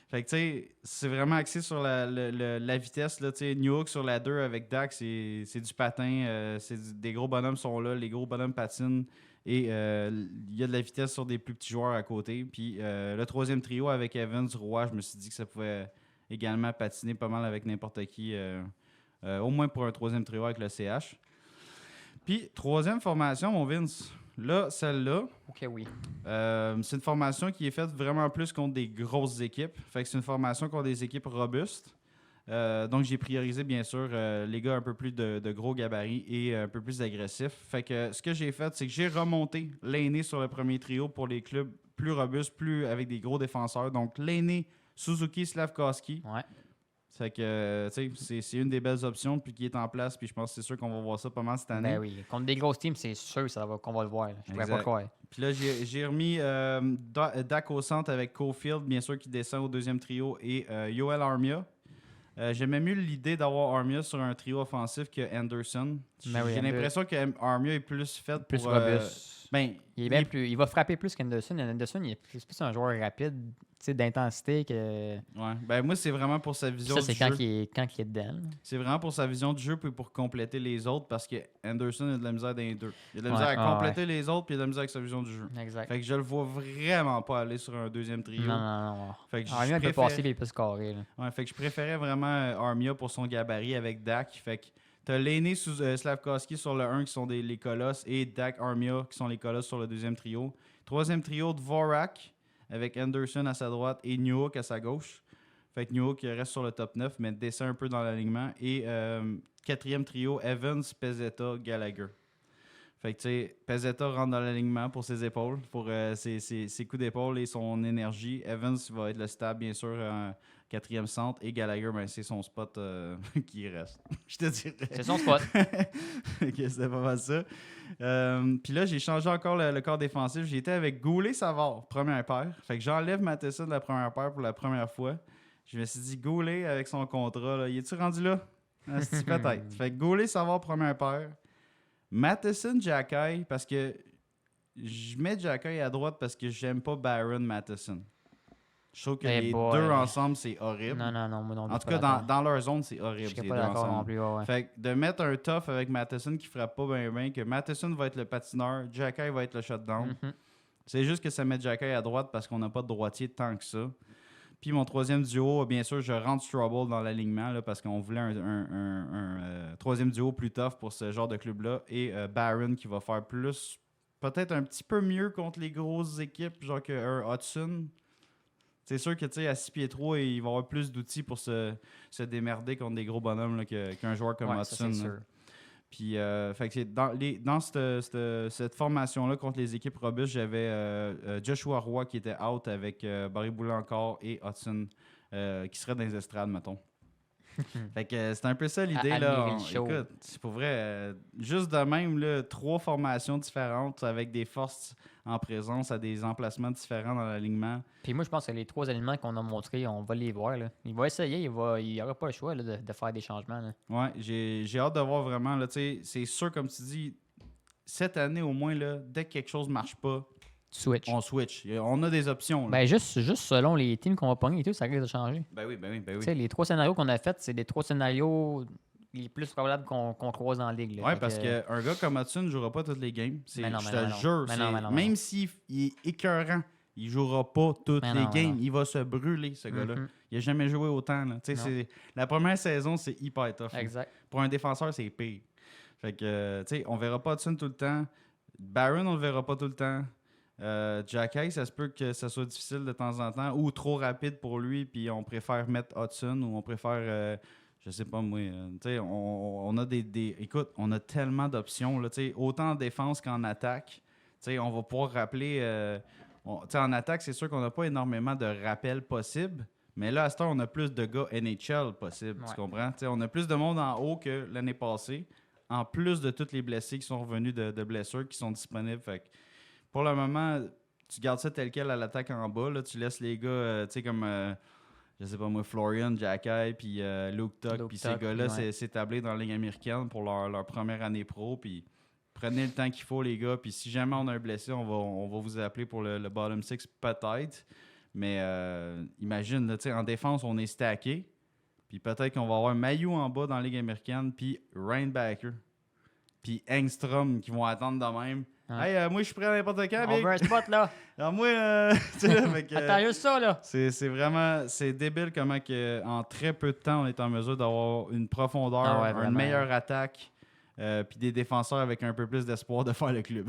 Fait que tu sais, c'est vraiment axé sur la vitesse. Là, New Hook sur la 2 avec Dak, c'est du patin. Des gros bonhommes sont là, les gros bonhommes patinent. Et il y a de la vitesse sur des plus petits joueurs à côté. Puis le troisième trio avec Evans, Roy, je me suis dit que ça pouvait également patiner pas mal avec n'importe qui. Au moins pour un troisième trio avec le CH. Puis, troisième formation, mon Vince. Là, celle-là, OK, oui. c'est une formation qui est faite vraiment plus contre des grosses équipes. Fait que c'est une formation contre des équipes robustes. Donc, j'ai priorisé, bien sûr, les gars un peu plus de gros gabarits et un peu plus agressifs. Fait que ce que j'ai fait, c'est que j'ai remonté l'aîné sur le premier trio pour les clubs plus robustes, plus avec des gros défenseurs. Donc, l'aîné Suzuki Slavkovski. Ouais. Fait que, tu sais, c'est une des belles options puis qui est en place. Puis je pense que c'est sûr qu'on va voir ça pas mal cette année. Ben oui, contre des grosses teams, c'est sûr qu'on va le voir. Je pourrais pas le croire. Puis là, j'ai remis Dak au centre avec Cofield, bien sûr, qui descend au deuxième trio, et Yoel Armia. J'aimais mieux l'idée d'avoir Armia sur un trio offensif que Anderson. J'ai l'impression que Armia est plus fait plus pour... robuste. Il va frapper plus qu'Anderson. Anderson, il est plus un joueur rapide, d'intensité que... Ouais. Ben moi, c'est vraiment pour sa vision du jeu. Ça, c'est quand il est dedans. C'est vraiment pour sa vision du jeu puis pour compléter les autres parce que Anderson a de la misère dans les deux. Il a de la misère à compléter les autres puis il a de la misère avec sa vision du jeu. Exact. Fait que je le vois vraiment pas aller sur un deuxième trio. Non. Fait que Armia peut passer les plus carrés. Ouais, fait que je préférais vraiment Armia pour son gabarit avec Dak. Fait que t'as l'aîné Slavkovski sur le 1 qui sont les colosses et Dak Armia qui sont les colosses sur le deuxième trio. Troisième trio, Dvorak avec Anderson à sa droite et New Hook à sa gauche. Fait que New Hook reste sur le top 9, mais descend un peu dans l'alignement. Et quatrième trio, Evans, Pezzetta, Gallagher. Fait que tu sais, Pezzetta rentre dans l'alignement pour ses épaules, pour ses coups d'épaule et son énergie. Evans va être le stable, bien sûr, en quatrième centre. Et Gallagher, ben, c'est son spot qui reste. Je te dirais. C'est son spot. Ok, c'était pas mal ça. Puis là, j'ai changé encore le corps défensif. J'étais avec Goulet-Savard, première paire. Fait que j'enlève Matheson de la première paire pour la première fois. Je me suis dit, Goulet, avec son contrat, là, il est-tu rendu là? Peut-être. Fait que Goulet-Savard, première paire. Matheson, Jacky, parce que je mets Jacky à droite parce que j'aime pas Barron Matheson. Je trouve que les deux ensemble, c'est horrible. Non, moi non. En tout cas, dans leur zone, c'est horrible. Je suis pas d'accord non plus. Ouais. Fait que de mettre un tough avec Matheson qui frappe pas bien, que Matheson va être le patineur, Jacky va être le shutdown. C'est juste que ça met Jacky à droite parce qu'on n'a pas de droitier tant que ça. Puis mon troisième duo, bien sûr, je rentre Strubble dans l'alignement là, parce qu'on voulait un troisième duo plus tough pour ce genre de club-là. Et Barron qui va faire plus, peut-être un petit peu mieux contre les grosses équipes, genre que Hudson. C'est sûr que, tu sais, à 6 pieds 3, il va avoir plus d'outils pour se démerder contre des gros bonhommes là, qu'un joueur comme Hudson. Ça, c'est sûr. Puis, fait que dans cette formation-là contre les équipes robustes, j'avais Joshua Roy qui était out avec Barré-Boulet encore et Hudson qui serait dans les estrades, mettons. Fait que c'est un peu ça l'idée. Là. Écoute, c'est pour vrai, juste de même, là, 3 formations différentes avec des forces en présence à des emplacements différents dans l'alignement. Puis moi, je pense que les 3 alignements qu'on a montrés, on va les voir. Là. Il va essayer, il n'y aura pas le choix là, de faire des changements. Là. Ouais, j'ai hâte de voir vraiment. Là, c'est sûr, comme tu dis, cette année au moins, là, dès que quelque chose ne marche pas, on switch. On a des options. Là. Ben juste selon les teams qu'on va pogner et tout, ça risque de changer. Ben oui. Tu sais, les 3 scénarios qu'on a faits, c'est des 3 scénarios les plus probables qu'on croise dans la ligue. Oui, parce qu'un gars comme Hudson ne jouera pas toutes les games. Je te jure. Même s'il est écœurant, il ne jouera pas toutes les games. Il va se brûler, ce gars-là. Il n'a jamais joué autant. Là. La première saison, c'est hyper tough. Exact. Pour un défenseur, c'est pire. Fait que, on verra pas Hudson tout le temps. Barron, on le verra pas tout le temps. Jacky, ça se peut que ça soit difficile de temps en temps ou trop rapide pour lui, puis on préfère mettre Hudson ou on préfère, je sais pas moi, on a écoute, on a tellement d'options, là, autant en défense qu'en attaque. On va pouvoir rappeler, en attaque, c'est sûr qu'on n'a pas énormément de rappels possibles, mais là, à ce temps, on a plus de gars NHL possibles, tu comprends? On a plus de monde en haut que l'année passée, en plus de tous les blessés qui sont revenus de blessures qui sont disponibles. Fait que pour le moment, tu gardes ça tel quel à l'attaque en bas. Là, tu laisses les gars, comme, je sais pas moi, Florian, Jacky, puis Luke Tuck, puis ces gars-là s'établir dans la Ligue américaine pour leur première année pro. Puis prenez le temps qu'il faut, les gars. Puis si jamais on a un blessé, on va vous appeler pour le bottom six peut-être. Mais imagine, là, en défense, on est stacké. Puis peut-être qu'on va avoir Mailloux en bas dans la Ligue américaine, puis Rainbacker, puis Engstrom qui vont attendre de même. Hey, moi, je suis prêt à n'importe quand. On veut un spot, là. Alors, moi, attends juste ça, là. C'est vraiment... C'est débile comment que, en très peu de temps, on est en mesure d'avoir une profondeur, une meilleure attaque, puis des défenseurs avec un peu plus d'espoir de faire le club.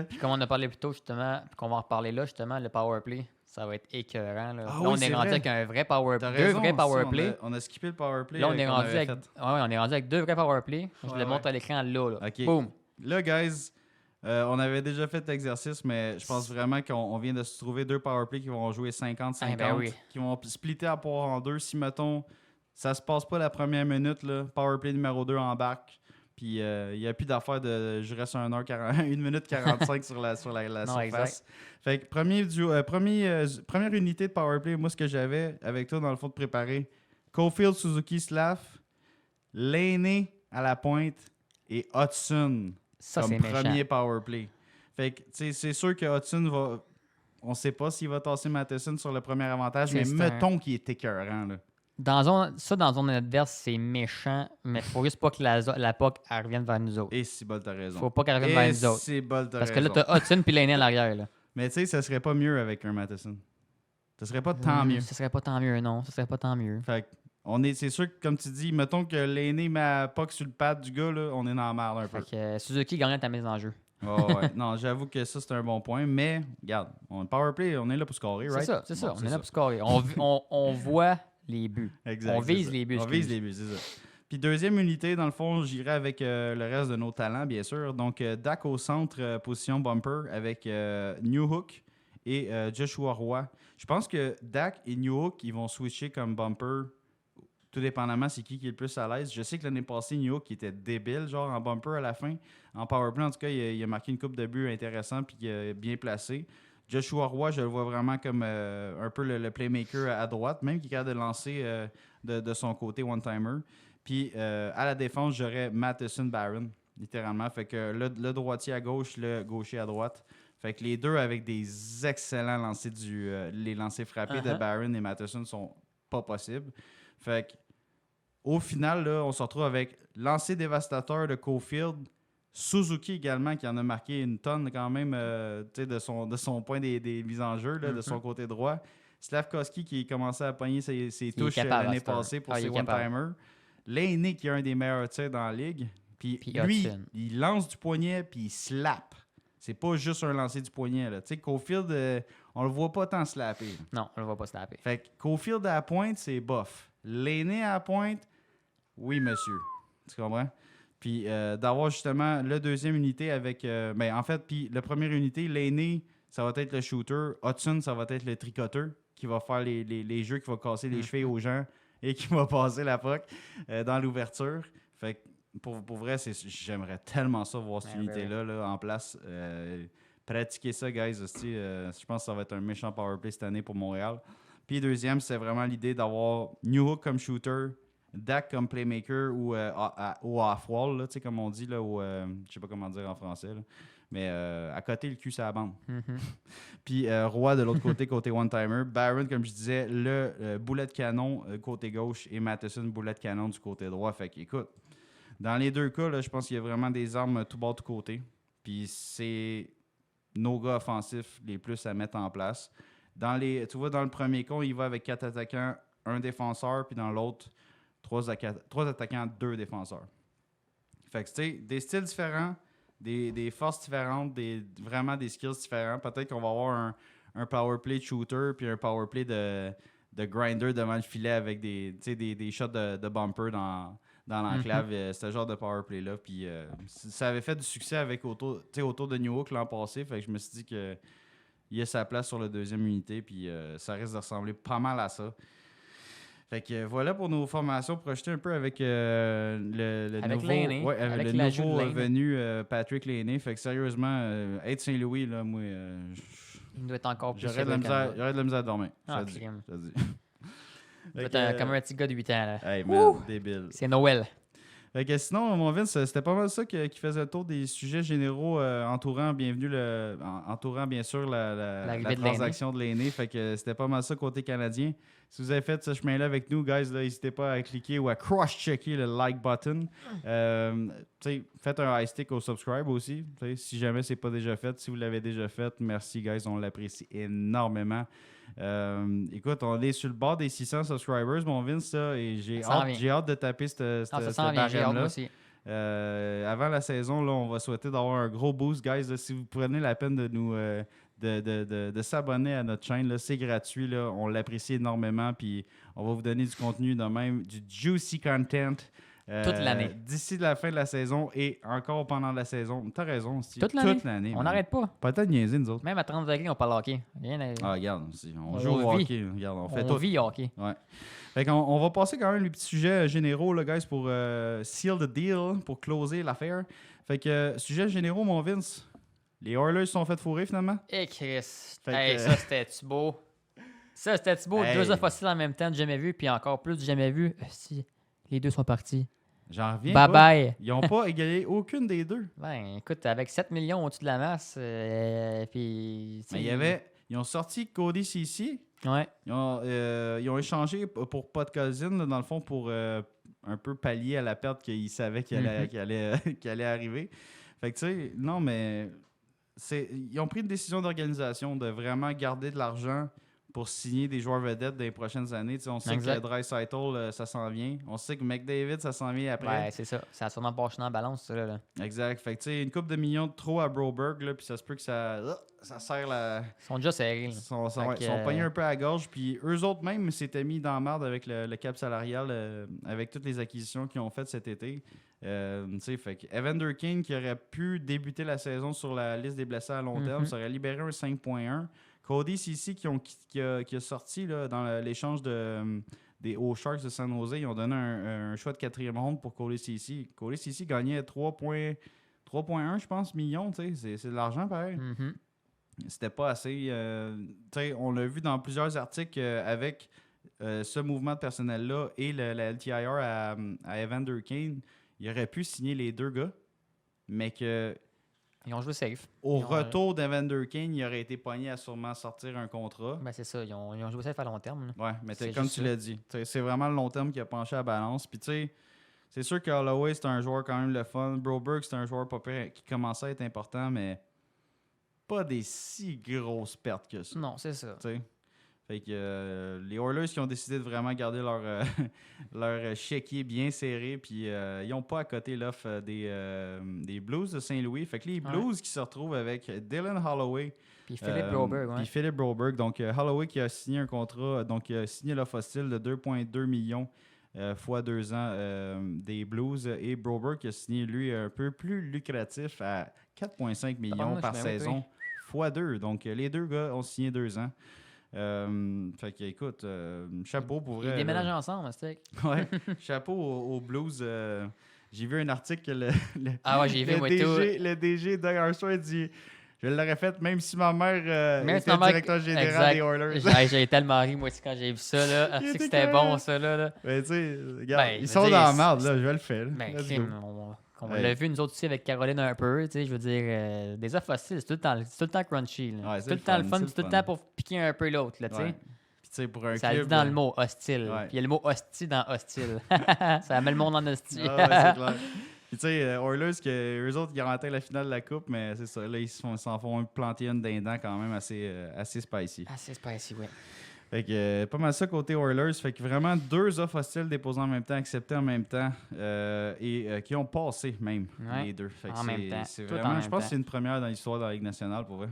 Puis comme on a parlé plus tôt, justement, puis qu'on va en reparler là, justement, le power play, ça va être écœurant. Là, on est rendu avec un vrai power play. Deux vrais power play. On a skippé le power play. Là, on est rendu avec deux vrais power play. Je le montre à l'écran là. Okay. Boom. Là, guys... on avait déjà fait l'exercice, mais je pense vraiment qu'on vient de se trouver deux powerplays qui vont jouer 50-50, qui vont splitter à part en deux. Si, mettons, ça se passe pas la première minute, là, powerplay numéro 2 embarque, puis il n'y a plus d'affaire de je reste 1 minute 45 sur la surface. Exact. Fait que première unité de powerplay, moi, ce que j'avais avec toi, dans le fond, de préparer, Caulfield, Suzuki, Slav, Lainé à la pointe et Hudson. Ça, comme premier méchant. powerplay. Fait que, c'est sûr que Hudson va... On sait pas s'il va tasser Matheson sur le premier avantage, mais mettons qu'il est écœurant, là. Dans zone adverse, c'est méchant, mais il faut juste pas que la POC revienne vers nous autres. Et si bol, t'as raison. Faut pas qu'elle revienne vers nous autres. Parce que là, t'as Hudson puis Lainé à l'arrière, là. Mais tu sais, ça serait pas mieux avec un Matheson. Ça serait pas tant mieux. Ça serait pas tant mieux, non. Ça serait pas tant mieux. Fait que, c'est sûr que, comme tu dis, mettons que Lainé met la POC sur le pad du gars, là, on est dans la merde un peu. Fait que Suzuki gagne ta mise en jeu. Ouais. Non, j'avoue que ça, c'est un bon point. Mais, regarde, powerplay, on est là pour scorer, right? C'est ça. On est là pour scorer. On voit les buts. Exact. On vise les buts. On vise les buts, c'est ça. Puis deuxième unité, dans le fond, j'irai avec le reste de nos talents, bien sûr. Donc, Dak au centre, position bumper, avec New Hook et Joshua Roy. Je pense que Dak et New Hook, ils vont switcher comme bumper, tout dépendamment c'est qui est le plus à l'aise. Je sais que l'année passée, New Hook était débile, genre en bumper à la fin. En powerplay, en tout cas, il a marqué une coupe de buts intéressant puis bien placé. Joshua Roy, je le vois vraiment comme un peu le playmaker à droite, même qui est capable de lancer de son côté one-timer. Puis à la défense, j'aurais Matheson Barron, littéralement. Fait que le droitier à gauche, le gaucher à droite. Fait que les deux avec des excellents lancers les lancers frappés de Barron et Matheson sont pas possibles. Fait que au final, là, on se retrouve avec lancer dévastateur de Caulfield, Suzuki également, qui en a marqué une tonne quand même de son point des mises en jeu, là, de son côté droit. Slavkovski qui commençait à pogner ses touches l'année passée pour ses one-timers. Lainé qui est un des meilleurs tirs dans la ligue. Puis lui, il lance du poignet puis il slap. C'est pas juste un lancer du poignet. Tu sais, Caulfield, on le voit pas tant slapper. Non, on le voit pas slapper. Fait que Caulfield à la pointe, c'est bof. Lainé à la pointe, oui, monsieur. Tu comprends? Puis d'avoir justement la deuxième unité avec... en fait, puis la première unité, Lainé, ça va être le shooter. Hudson, ça va être le tricoteur qui va faire les jeux, qui va casser les chevilles aux gens et qui va passer la puck dans l'ouverture. Fait que pour vrai, j'aimerais tellement ça voir cette unité-là là, en place. Pratiquer ça, guys. Je pense que ça va être un méchant powerplay cette année pour Montréal. Puis deuxième, c'est vraiment l'idée d'avoir New Hook comme shooter, Dak comme playmaker ou off-wall, là, comme on dit, là, je sais pas comment dire en français, là, mais à côté, le cul, c'est la bande. Puis Roy de l'autre côté one-timer. Barron, comme je disais, le boulet de canon côté gauche et Matheson, boulet de canon du côté droit. Fait qu'écoute, dans les deux cas, là, je pense qu'il y a vraiment des armes tout bord, tout côté. Puis c'est nos gars offensifs les plus à mettre en place. Tu vois, dans le premier cas, il va avec 4 attaquants, un défenseur, puis dans l'autre, trois attaquants, 2 défenseurs. Fait que, tu sais, des styles différents, des forces différentes, vraiment des skills différents. Peut-être qu'on va avoir un power play shooter, puis un power play de grinder devant le filet avec des shots de bumper dans l'enclave. Ce genre de power play-là. Puis ça avait fait du succès autour de New York l'an passé. Fait que je me suis dit que il a sa place sur la deuxième unité, puis ça risque de ressembler pas mal à ça. Fait que voilà pour nos formations, pour projeter un peu avec le avec nouveau, avec le nouveau venu Patrick Laney. Fait que sérieusement, être Saint-Louis, là, moi, il doit être encore plus j'aurais de la misère à dormir. Ah, je te dis. Il doit être comme un petit gars de 8 ans. Là. Hey man, débile. C'est Noël. Fait que sinon, mon Vince, c'était pas mal ça qui faisait le tour des sujets généraux entourant bien sûr la transaction de Laney. Fait que c'était pas mal ça côté canadien. Si vous avez fait ce chemin-là avec nous, guys, n'hésitez pas à cliquer ou à cross-checker le like button. Faites un high stick au subscribe aussi. Si jamais c'est pas déjà fait. Si vous l'avez déjà fait, merci, guys. On l'apprécie énormément. Écoute, on est sur le bord des 600 subscribers, mon Vince, ça, et j'ai hâte de taper cette barème-là. Avant la saison, là, on va souhaiter d'avoir un gros boost, guys. Là, si vous prenez la peine de nous de s'abonner à notre chaîne, là, c'est gratuit. Là, on l'apprécie énormément. Puis on va vous donner du contenu de même, du juicy content. Toute l'année. D'ici la fin de la saison et encore pendant la saison. T'as raison, Steve. Toute l'année. On n'arrête pas. Peut-être niaiser, nous autres. Même à 30 degrés, on parle hockey. Regarde, on joue au hockey. Regarde, on fait tout. Vit hockey. Ouais. Fait on va passer quand même les petits sujets généraux, là, guys, pour seal the deal, pour closer l'affaire. Fait que, sujets généraux, mon Vince, les Oilers se sont fait fourrer finalement. Chris. Ça, c'était-tu beau? Ça, c'était-tu beau? Hey. 2 fossiles en même temps, jamais vu, puis encore plus jamais vu. Si, les 2 sont partis. J'en reviens pas. Bye. Ils n'ont pas égalé aucune des 2. Ben, écoute, avec 7 millions au-dessus de la masse, puis... Mais ils ont sorti Cody Ceci. Ouais. Ils ont échangé pour Podkolzin, dans le fond, pour un peu pallier à la perte qu'ils savaient qu'il allait arriver. Fait que, tu sais, non, mais ils ont pris une décision d'organisation de vraiment garder de l'argent pour signer des joueurs vedettes dans les prochaines années. T'sais, on sait que Draisaitl, ça s'en vient. On sait que McDavid, ça s'en vient après. Ouais, c'est ça. Ça a sûrement penché dans la balance, ça. Là. Exact. Fait que, tu sais, une couple de millions de trop à Broberg, là, puis ça se peut que ça serre la... Ils sont déjà serrés. Ils sont pognés un peu à la gorge. Puis eux autres même s'étaient mis dans la merde avec le cap salarial, avec toutes les acquisitions qu'ils ont faites cet été. Fait que Evander Kane, qui aurait pu débuter la saison sur la liste des blessés à long terme, ça aurait libéré un 5.1. Cody Ceci, qui a sorti là, dans l'échange des Sharks de San Jose, ils ont donné un choix de 4e ronde pour Cody Ceci. Cody Ceci gagnait 3,1, je pense, millions. C'est de l'argent, pareil. C'était pas assez. On l'a vu dans plusieurs articles avec ce mouvement de personnel-là et la LTIR à Evander Kane. Il aurait pu signer les 2 gars, mais que... Ils ont joué safe. Au retour d'Evander Kane, il aurait été pogné à sûrement sortir un contrat. Ben c'est ça, ils ont joué safe à long terme. Là. Ouais, mais comme tu l'as dit, c'est vraiment le long terme qui a penché à la balance. Puis tu sais, c'est sûr que Holloway, c'est un joueur quand même le fun. Broberg, c'est un joueur pas pire, qui commençait à être important, mais pas des si grosses pertes que ça. Non, c'est ça. T'sais. Fait que les Oilers qui ont décidé de vraiment garder leur chéquier bien serré, puis ils n'ont pas à côté l'offre des Blues de Saint-Louis. Fait que les Blues qui se retrouvent avec Dylan Holloway. Puis Philippe Broberg. Puis Philippe Broberg. Donc Holloway qui a signé un contrat, donc il a signé l'offre hostile de 2,2 millions fois 2 ans des Blues. Et Broberg qui a signé, lui, un peu plus lucratif à 4,5 millions par saison fois 2. Donc les 2 gars ont signé 2 ans. Fait que écoute, chapeau pour vrai. Ils déménagent ensemble, c'est ouais, chapeau aux Blues. J'ai vu un article que le DG Doug Armstrong dit je l'aurais fait même si ma mère était directeur général des Oilers. J'ai tellement ri moi aussi quand j'ai vu ça là. C'est que c'était bon ça là. Mais tu sais, regarde, ils sont dans la merde là, je vais le faire. On l'a vu nous autres aussi avec Caroline un peu, tu sais, je veux dire, des offres fossiles, c'est tout le temps crunchy. Là. Ouais, c'est tout le temps le fun, c'est tout le temps pour piquer un peu l'autre, là, tu sais. Ouais. Puis tu sais, pour un ça club... dit dans le mot hostile. Ouais. Puis il y a le mot hostie dans hostile. Ça met le monde en hostie. Ouais, c'est clair. Puis tu sais, Oilers, eux autres, ils ont raté la finale de la Coupe, mais c'est ça, là, ils s'en font planter une dindon quand même assez spicy. Assez spicy, oui. Fait que pas mal ça côté Oilers. Fait que vraiment 2 offres hostiles déposées en même temps, acceptées en même temps et qui ont passé même les 2. Fait que même temps. C'est vraiment, je pense que c'est une première dans l'histoire de la Ligue nationale pour vrai.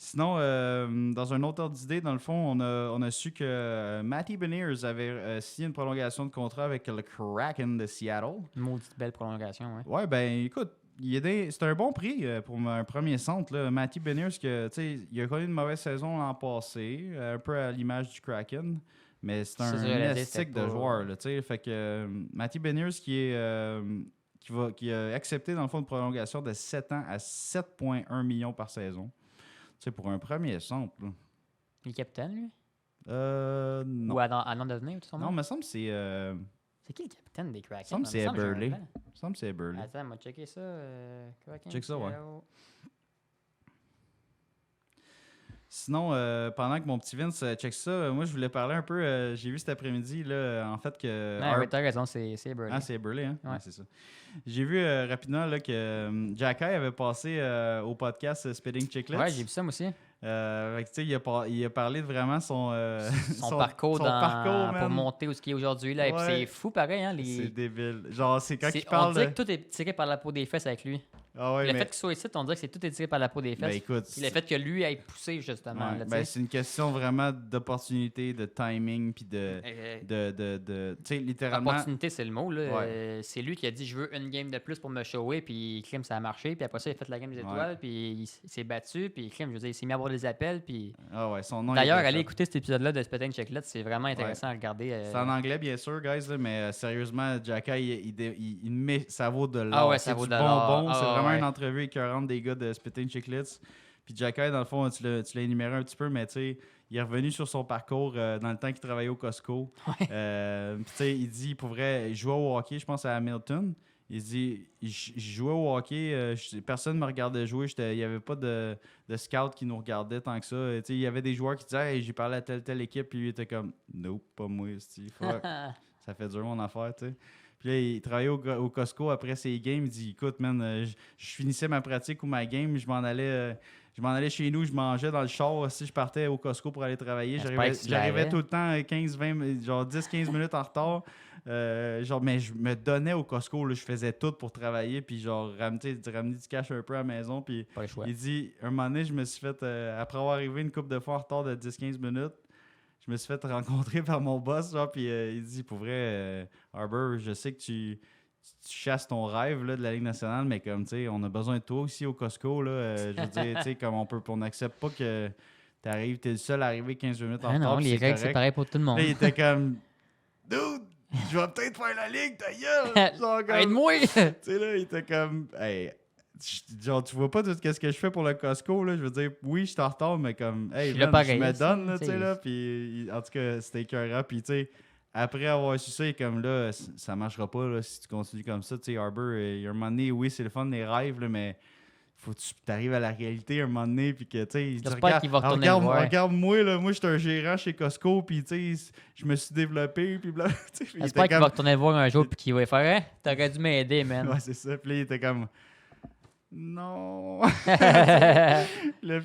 Sinon, dans un autre ordre d'idée, dans le fond, on a su que Matty Beniers avait signé une prolongation de contrat avec le Kraken de Seattle. Une maudite belle prolongation, ouais. Ouais, ben écoute, c'est un bon prix pour un premier centre. Là. Matty Beniers, il a connu une mauvaise saison l'an passé, un peu à l'image du Kraken, mais c'est un élastique de joueur. Là, fait que Matty Beniers qui a accepté dans le fond une prolongation de 7 ans à 7,1 millions par saison. Pour un premier centre. Là. Il est capitaine, lui? Non. Ou à nom de devenir, tout simplement? Non, il me semble que c'est... C'est qui le capitaine des Kraken? Il me semble que c'est Eberle. Il me semble que c'est Eberle. Attends, on va checker ça. Kraken, check ça, ouais. Sinon, pendant que mon petit Vince check ça, moi, je voulais parler un peu... j'ai vu cet après-midi, là, en fait, que... Oui, t'as raison, c'est Eberle. Ah, c'est Eberle, hein? Ouais. Ouais, c'est ça. J'ai vu rapidement là, que Jacky avait passé au podcast Spitting Chicklets. Ouais, j'ai vu ça, moi aussi. Il a parlé de vraiment son parcours, pour monter où ce qu'il est aujourd'hui. Là. Ouais. Et puis c'est fou pareil. Hein, C'est débile. Genre, c'est quand il parle. On dirait que tout est tiré par la peau des fesses avec lui. Ah ouais, le fait qu'il soit ici, on dirait que tout est tiré par la peau des fesses. Ben écoute, le fait que lui ait poussé, justement. Ouais, là, c'est une question vraiment d'opportunité, de timing, puis de tu sais, littéralement... Opportunité, c'est le mot. Là. Ouais. C'est lui qui a dit « Je veux une game de plus pour me shower », puis Klim, ça a marché. Puis après ça, il a fait la game des étoiles, puis il s'est battu. Puis Klim, je veux dire, il s'est mis à avoir des appels. Puis... Ah ouais, son nom... D'ailleurs, allez écouter cet épisode-là de Spitting Chicklets, c'est vraiment intéressant à regarder. C'est en anglais, bien sûr, guys, là, mais sérieusement, Jacky, il met... ça vaut de l'or. Ah ouais, ça vaut de l'or. Bonbon. C'est vraiment une entrevue écœurante des gars de Spitting Chicklets. Puis Jacky, dans le fond, tu l'as énuméré un petit peu, mais tu sais, il est revenu sur son parcours dans le temps qu'il travaillait au Costco. Ouais. Puis tu sais, il dit, pour vrai, il jouait au hockey, je pense, à Hamilton. Il dit, je jouais au hockey, personne ne me regardait jouer, il n'y avait pas de scout qui nous regardait tant que ça. Il y avait des joueurs qui disaient hey, j'ai parlé à telle équipe, puis lui était comme nope, pas moi, ça fait dur mon affaire, tu sais. Puis là, il travaillait au Costco après ses games, il dit écoute, man, je finissais ma pratique ou ma game, je m'en allais chez nous, je mangeais dans le char. Si je partais au Costco pour aller travailler, j'arrivais tout le temps 10-15 minutes en retard. Mais je me donnais au Costco, là, je faisais tout pour travailler, puis ramener du cash un peu à la maison. Puis il dit, un moment donné, je me suis fait, après avoir arrivé une couple de fois en retard de 10-15 minutes, je me suis fait rencontrer par mon boss, puis il dit, pour vrai, Harbour, je sais que tu chasses ton rêve là, de la Ligue nationale, mais comme, tu sais, on a besoin de toi aussi au Costco, là, je veux dire, tu sais, comme on n'accepte pas que t'es le seul à arriver 15 minutes en retard. Non, les règles, c'est pareil pour tout le monde. Là, il était comme, dude, je vais peut-être faire la ligue, ta gueule! Aide-moi! Tu sais, là, il était comme, hey, genre, tu vois pas tout ce que je fais pour le Costco, là. Je veux dire, oui, je suis en retard, mais comme, hey, man, je me donne, là, tu sais, là. Puis, en tout cas, c'était écœurant. Puis, tu sais, après avoir su ça, il est comme, là, ça marchera pas, là, si tu continues comme ça. Tu sais, Harbour, il y a un moment donné, oui, c'est le fun des rêves, là, mais faut que tu arrives à la réalité un moment donné, puis que, tu sais, il dit, regarde-moi, là, moi, je suis un gérant chez Costco, puis, tu sais, je me suis développé, puis bla. J'espère qu'il va retourner le voir un jour, puis qu'il va faire, hein, t'aurais dû m'aider, man. Ouais, c'est ça. Puis là, il était comme, non. Là,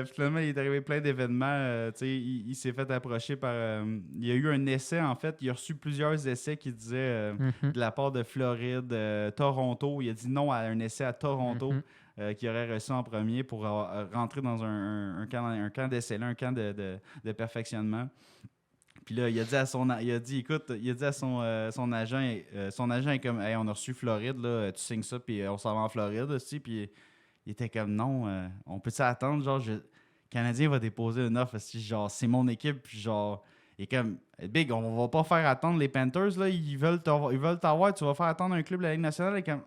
finalement, il est arrivé plein d'événements. Il s'est fait approcher par... il y a eu un essai, en fait. Il a reçu plusieurs essais qui disaient de la part de Floride, Toronto. Il a dit non à un essai à Toronto qu'il aurait reçu en premier pour rentrer dans un camp d'essai, un camp de perfectionnement. Puis là, il a dit à son agent est comme hey, on a reçu Floride, là, tu signes ça, puis on s'en va en Floride aussi. Puis il était comme non, on peut-tu attendre, genre, le Canadien va déposer une offre, genre, c'est mon équipe, puis genre, il est comme Big, on va pas faire attendre les Panthers, là, ils veulent t'avoir, tu vas faire attendre un club de la Ligue nationale, et comme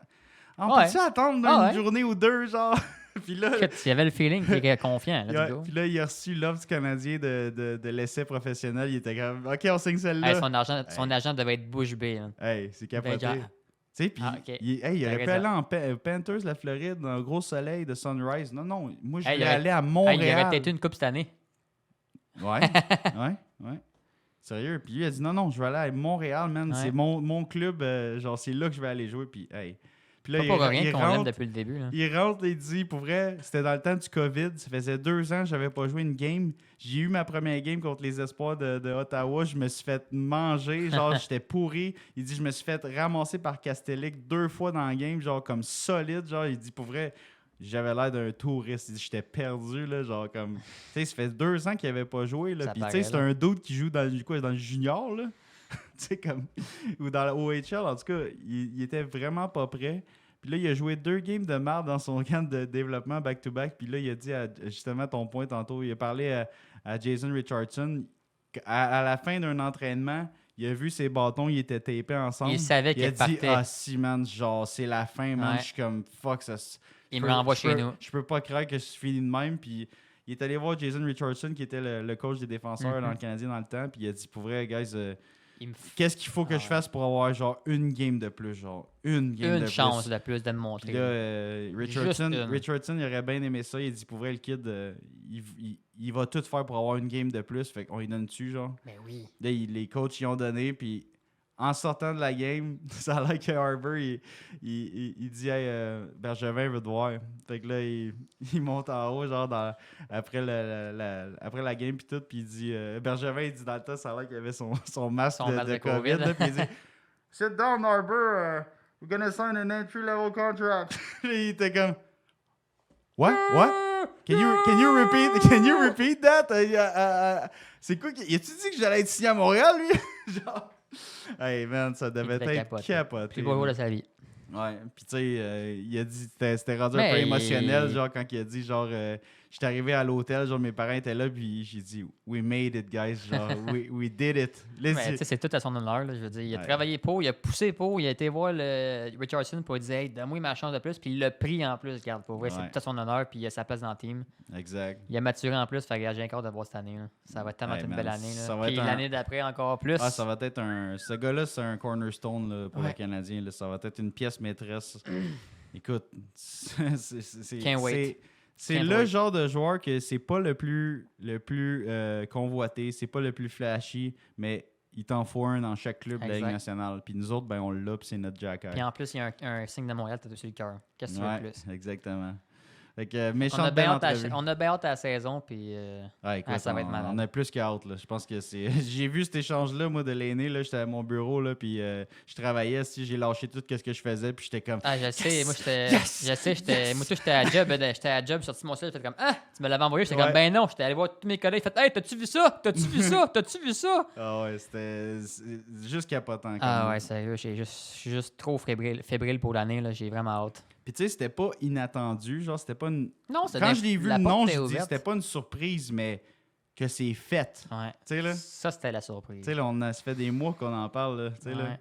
on peut-tu attendre une journée ou deux, genre? Puis là, il y avait le feeling qu'il était confiant. Puis là, il a reçu l'offre du Canadien de l'essai professionnel. Il était comme, OK, on signe celle-là. Hey, son agent devait être bouche bée. Hein. Hey, c'est capoté. Tu sais, puis il aurait pu aller en Panthers, la Floride, dans un gros soleil de Sunrise. Non, moi, je voulais aller à Montréal. Il aurait peut-être eu une coupe cette année. Ouais. Sérieux. Puis lui, il a dit, non, je vais aller à Montréal, man. Ouais. C'est mon club. Genre, c'est là que je vais aller jouer. Puis, hey. Puis là, pas pour rien qu'on l'aime depuis le début. Là. Il rentre et il dit, pour vrai, c'était dans le temps du COVID. Ça faisait 2 ans que j'avais pas joué une game. J'ai eu ma première game contre les Espoirs de Ottawa. Je me suis fait manger. Genre, j'étais pourri. Il dit, je me suis fait ramasser par Castellic 2 fois dans la game, genre comme solide. Genre, il dit, pour vrai, j'avais l'air d'un touriste. Il dit, j'étais perdu, là. Genre, comme. Tu sais, ça fait 2 ans qu'il avait pas joué, là. Puis, tu sais, c'est un dude qui joue dans le junior, là. Tu sais, comme. Ou dans la OHL, en tout cas, il était vraiment pas prêt. Puis là, il a joué 2 games de marde dans son camp de développement back-to-back. Puis là, il a dit, justement, ton point tantôt, il a parlé à Jason Richardson. À la fin d'un entraînement, il a vu ses bâtons, ils étaient tapés ensemble. Il savait qu'il partait. Il a dit, si, man, genre, c'est la fin, man. Ouais. Je suis comme, fuck, ça. Il me renvoie chez nous. Je peux pas croire que je suis fini de même. Puis il est allé voir Jason Richardson, qui était le coach des défenseurs dans le Canadien dans le temps. Puis il a dit, pour vrai, guys, qu'est-ce qu'il faut que je fasse pour avoir genre une game de plus, genre une chance de plus de me montrer. Puis là, Richardson, il aurait bien aimé ça. Il a dit, pour vrai, le kid, il va tout faire pour avoir une game de plus. Fait qu'on lui donne dessus, genre. Ben oui. Là, les coachs y ont donné, puis en sortant de la game, ça a l'air que Harbour, il dit, hey, Bergevin veut te voir. Fait que là, il monte en haut, genre, après la game, puis tout, puis il dit, Bergevin, il dit dans le temps, ça a l'air qu'il avait son masque de COVID, là, puis il dit, sit down, Harbour, we're gonna sign an entry-level contract. Il était comme, what? Can you repeat that? C'est quoi? Y a-tu dit que j'allais être signé à Montréal, lui? Genre. Hey man, ça devait être capoté. Plus beau de sa vie. Ouais, puis tu sais, il a dit, c'était rendu un peu émotionnel, genre quand il a dit, genre, j'étais arrivé à l'hôtel, genre mes parents étaient là, puis j'ai dit, we made it, guys, genre, we did it. Mais tu sais, c'est tout à son honneur, là, je veux dire, il a travaillé pour, il a poussé pour, il a été voir le Richardson pour lui dire, hey, donne-moi ma chance de plus, puis il l'a pris en plus, regarde, pour vrai, c'est tout à son honneur, puis il a sa place dans le team. Exact. Il a maturé en plus, fait que j'ai encore de voir cette année, là. Ça va être tellement une belle année, là. Puis l'année d'après, encore plus. Ah, ça va être ce gars-là, c'est un cornerstone là, pour le Canadien, là. Ça va être une pièce maîtresse. Écoute, c'est le genre de joueur que c'est pas le plus convoité, c'est pas le plus flashy, mais il t'en faut un dans chaque club de la Ligue nationale. Puis nous autres, ben on l'a, puis c'est notre Jack. Puis en plus, il y a un signe de Montréal t'as dessus le cœur. Qu'est-ce que tu veux de plus? Exactement. Fait que, on a bien hâte à la saison, puis écoute, ça va être malade. On a plus qu'hâte. Je pense que c'est. J'ai vu cet échange-là, moi, de l'aîné. J'étais à mon bureau, là, puis je travaillais. J'ai lâché tout ce que je faisais, puis j'étais comme. Ah, je sais. Moi, j'étais à job. J'étais à job, j'ai sorti mon sel, j'étais comme, ah, tu me l'avais envoyé. J'étais comme, ben non. J'étais allé voir tous mes collègues. J'ai fait, hey, t'as-tu vu ça? T'as-tu vu ça? T'as-tu vu ça? Ah ouais, c'était juste capotant. Ah ouais, sérieux. Je suis juste trop fébrile pour l'année. J'ai vraiment hâte. Puis tu sais, c'était pas inattendu, genre c'était pas une... Non, quand je l'ai vu, non, je dis c'était pas une surprise, mais que c'est fait. Ouais. Tu sais là. Ça c'était la surprise. Tu sais là, ça fait des mois qu'on en parle là, tu sais là.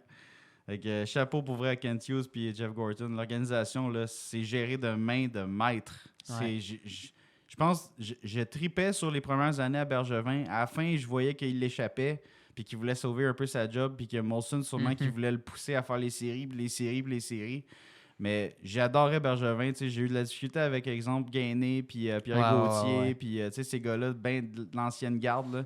Fait que chapeau pour vrai à Kent Hughes puis Jeff Gorton, l'organisation là, c'est géré de main de maître. Ouais. Je pense je tripais sur les premières années à Bergevin, à la fin, je voyais qu'il l'échappait puis qu'il voulait sauver un peu sa job puis que Molson sûrement qu'il voulait le pousser à faire les séries. Mais j'adorais Bergevin. J'ai eu de la difficulté avec, exemple, Gainé, puis Pierre Gauthier, puis ces gars-là, ben de l'ancienne garde. Là.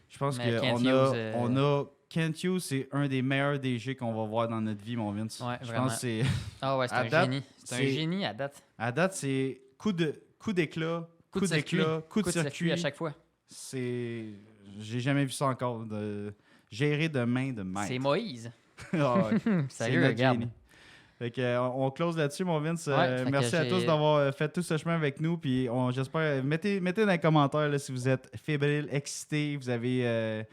Je pense qu'on a... Kent Hughes, c'est un des meilleurs DG qu'on va voir dans notre vie, mon Vince. Ouais, je vraiment. pense que c'est... Ah ouais, c'est un génie. C'est un génie à date. À date, c'est coup d'éclat, coup de circuit à chaque fois. C'est... J'ai jamais vu ça encore. Gérer de main de maître. C'est Moïse. Sérieux, regarde. Fait que, on close là-dessus, mon Vince. Merci à tous d'avoir fait tout ce chemin avec nous. Puis j'espère. Mettez dans les commentaires là, si vous êtes fébrile, excité, vous avez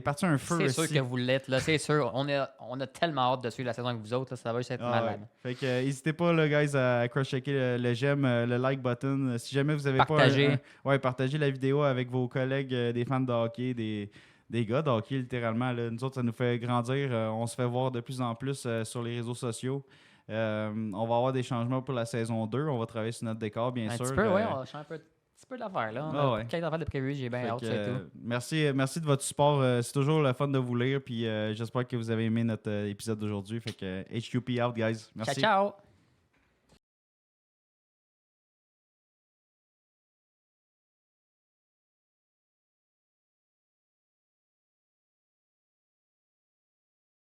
parti un feu. C'est sûr que vous l'êtes, là. C'est sûr. On a tellement hâte de suivre la saison avec vous autres. Là, ça va juste être malade. Ouais. Fait que n'hésitez pas, là, guys, à cross-checker le j'aime, le like button. Si jamais vous avez partagez la vidéo avec vos collègues des fans de hockey, des gars de hockey, littéralement. Là. Nous autres, ça nous fait grandir. On se fait voir de plus en plus sur les réseaux sociaux. On va avoir des changements pour la saison 2. On va travailler sur notre décor, bien sûr. Un petit peu, oui. On va changer un petit peu d'affaires. Là. On a quelques affaires de prévues. J'ai bien hâte, c'est tout. Merci de votre support. C'est toujours le fun de vous lire. Puis j'espère que vous avez aimé notre épisode d'aujourd'hui. Fait que HQP out, guys. Merci. Ciao, ciao.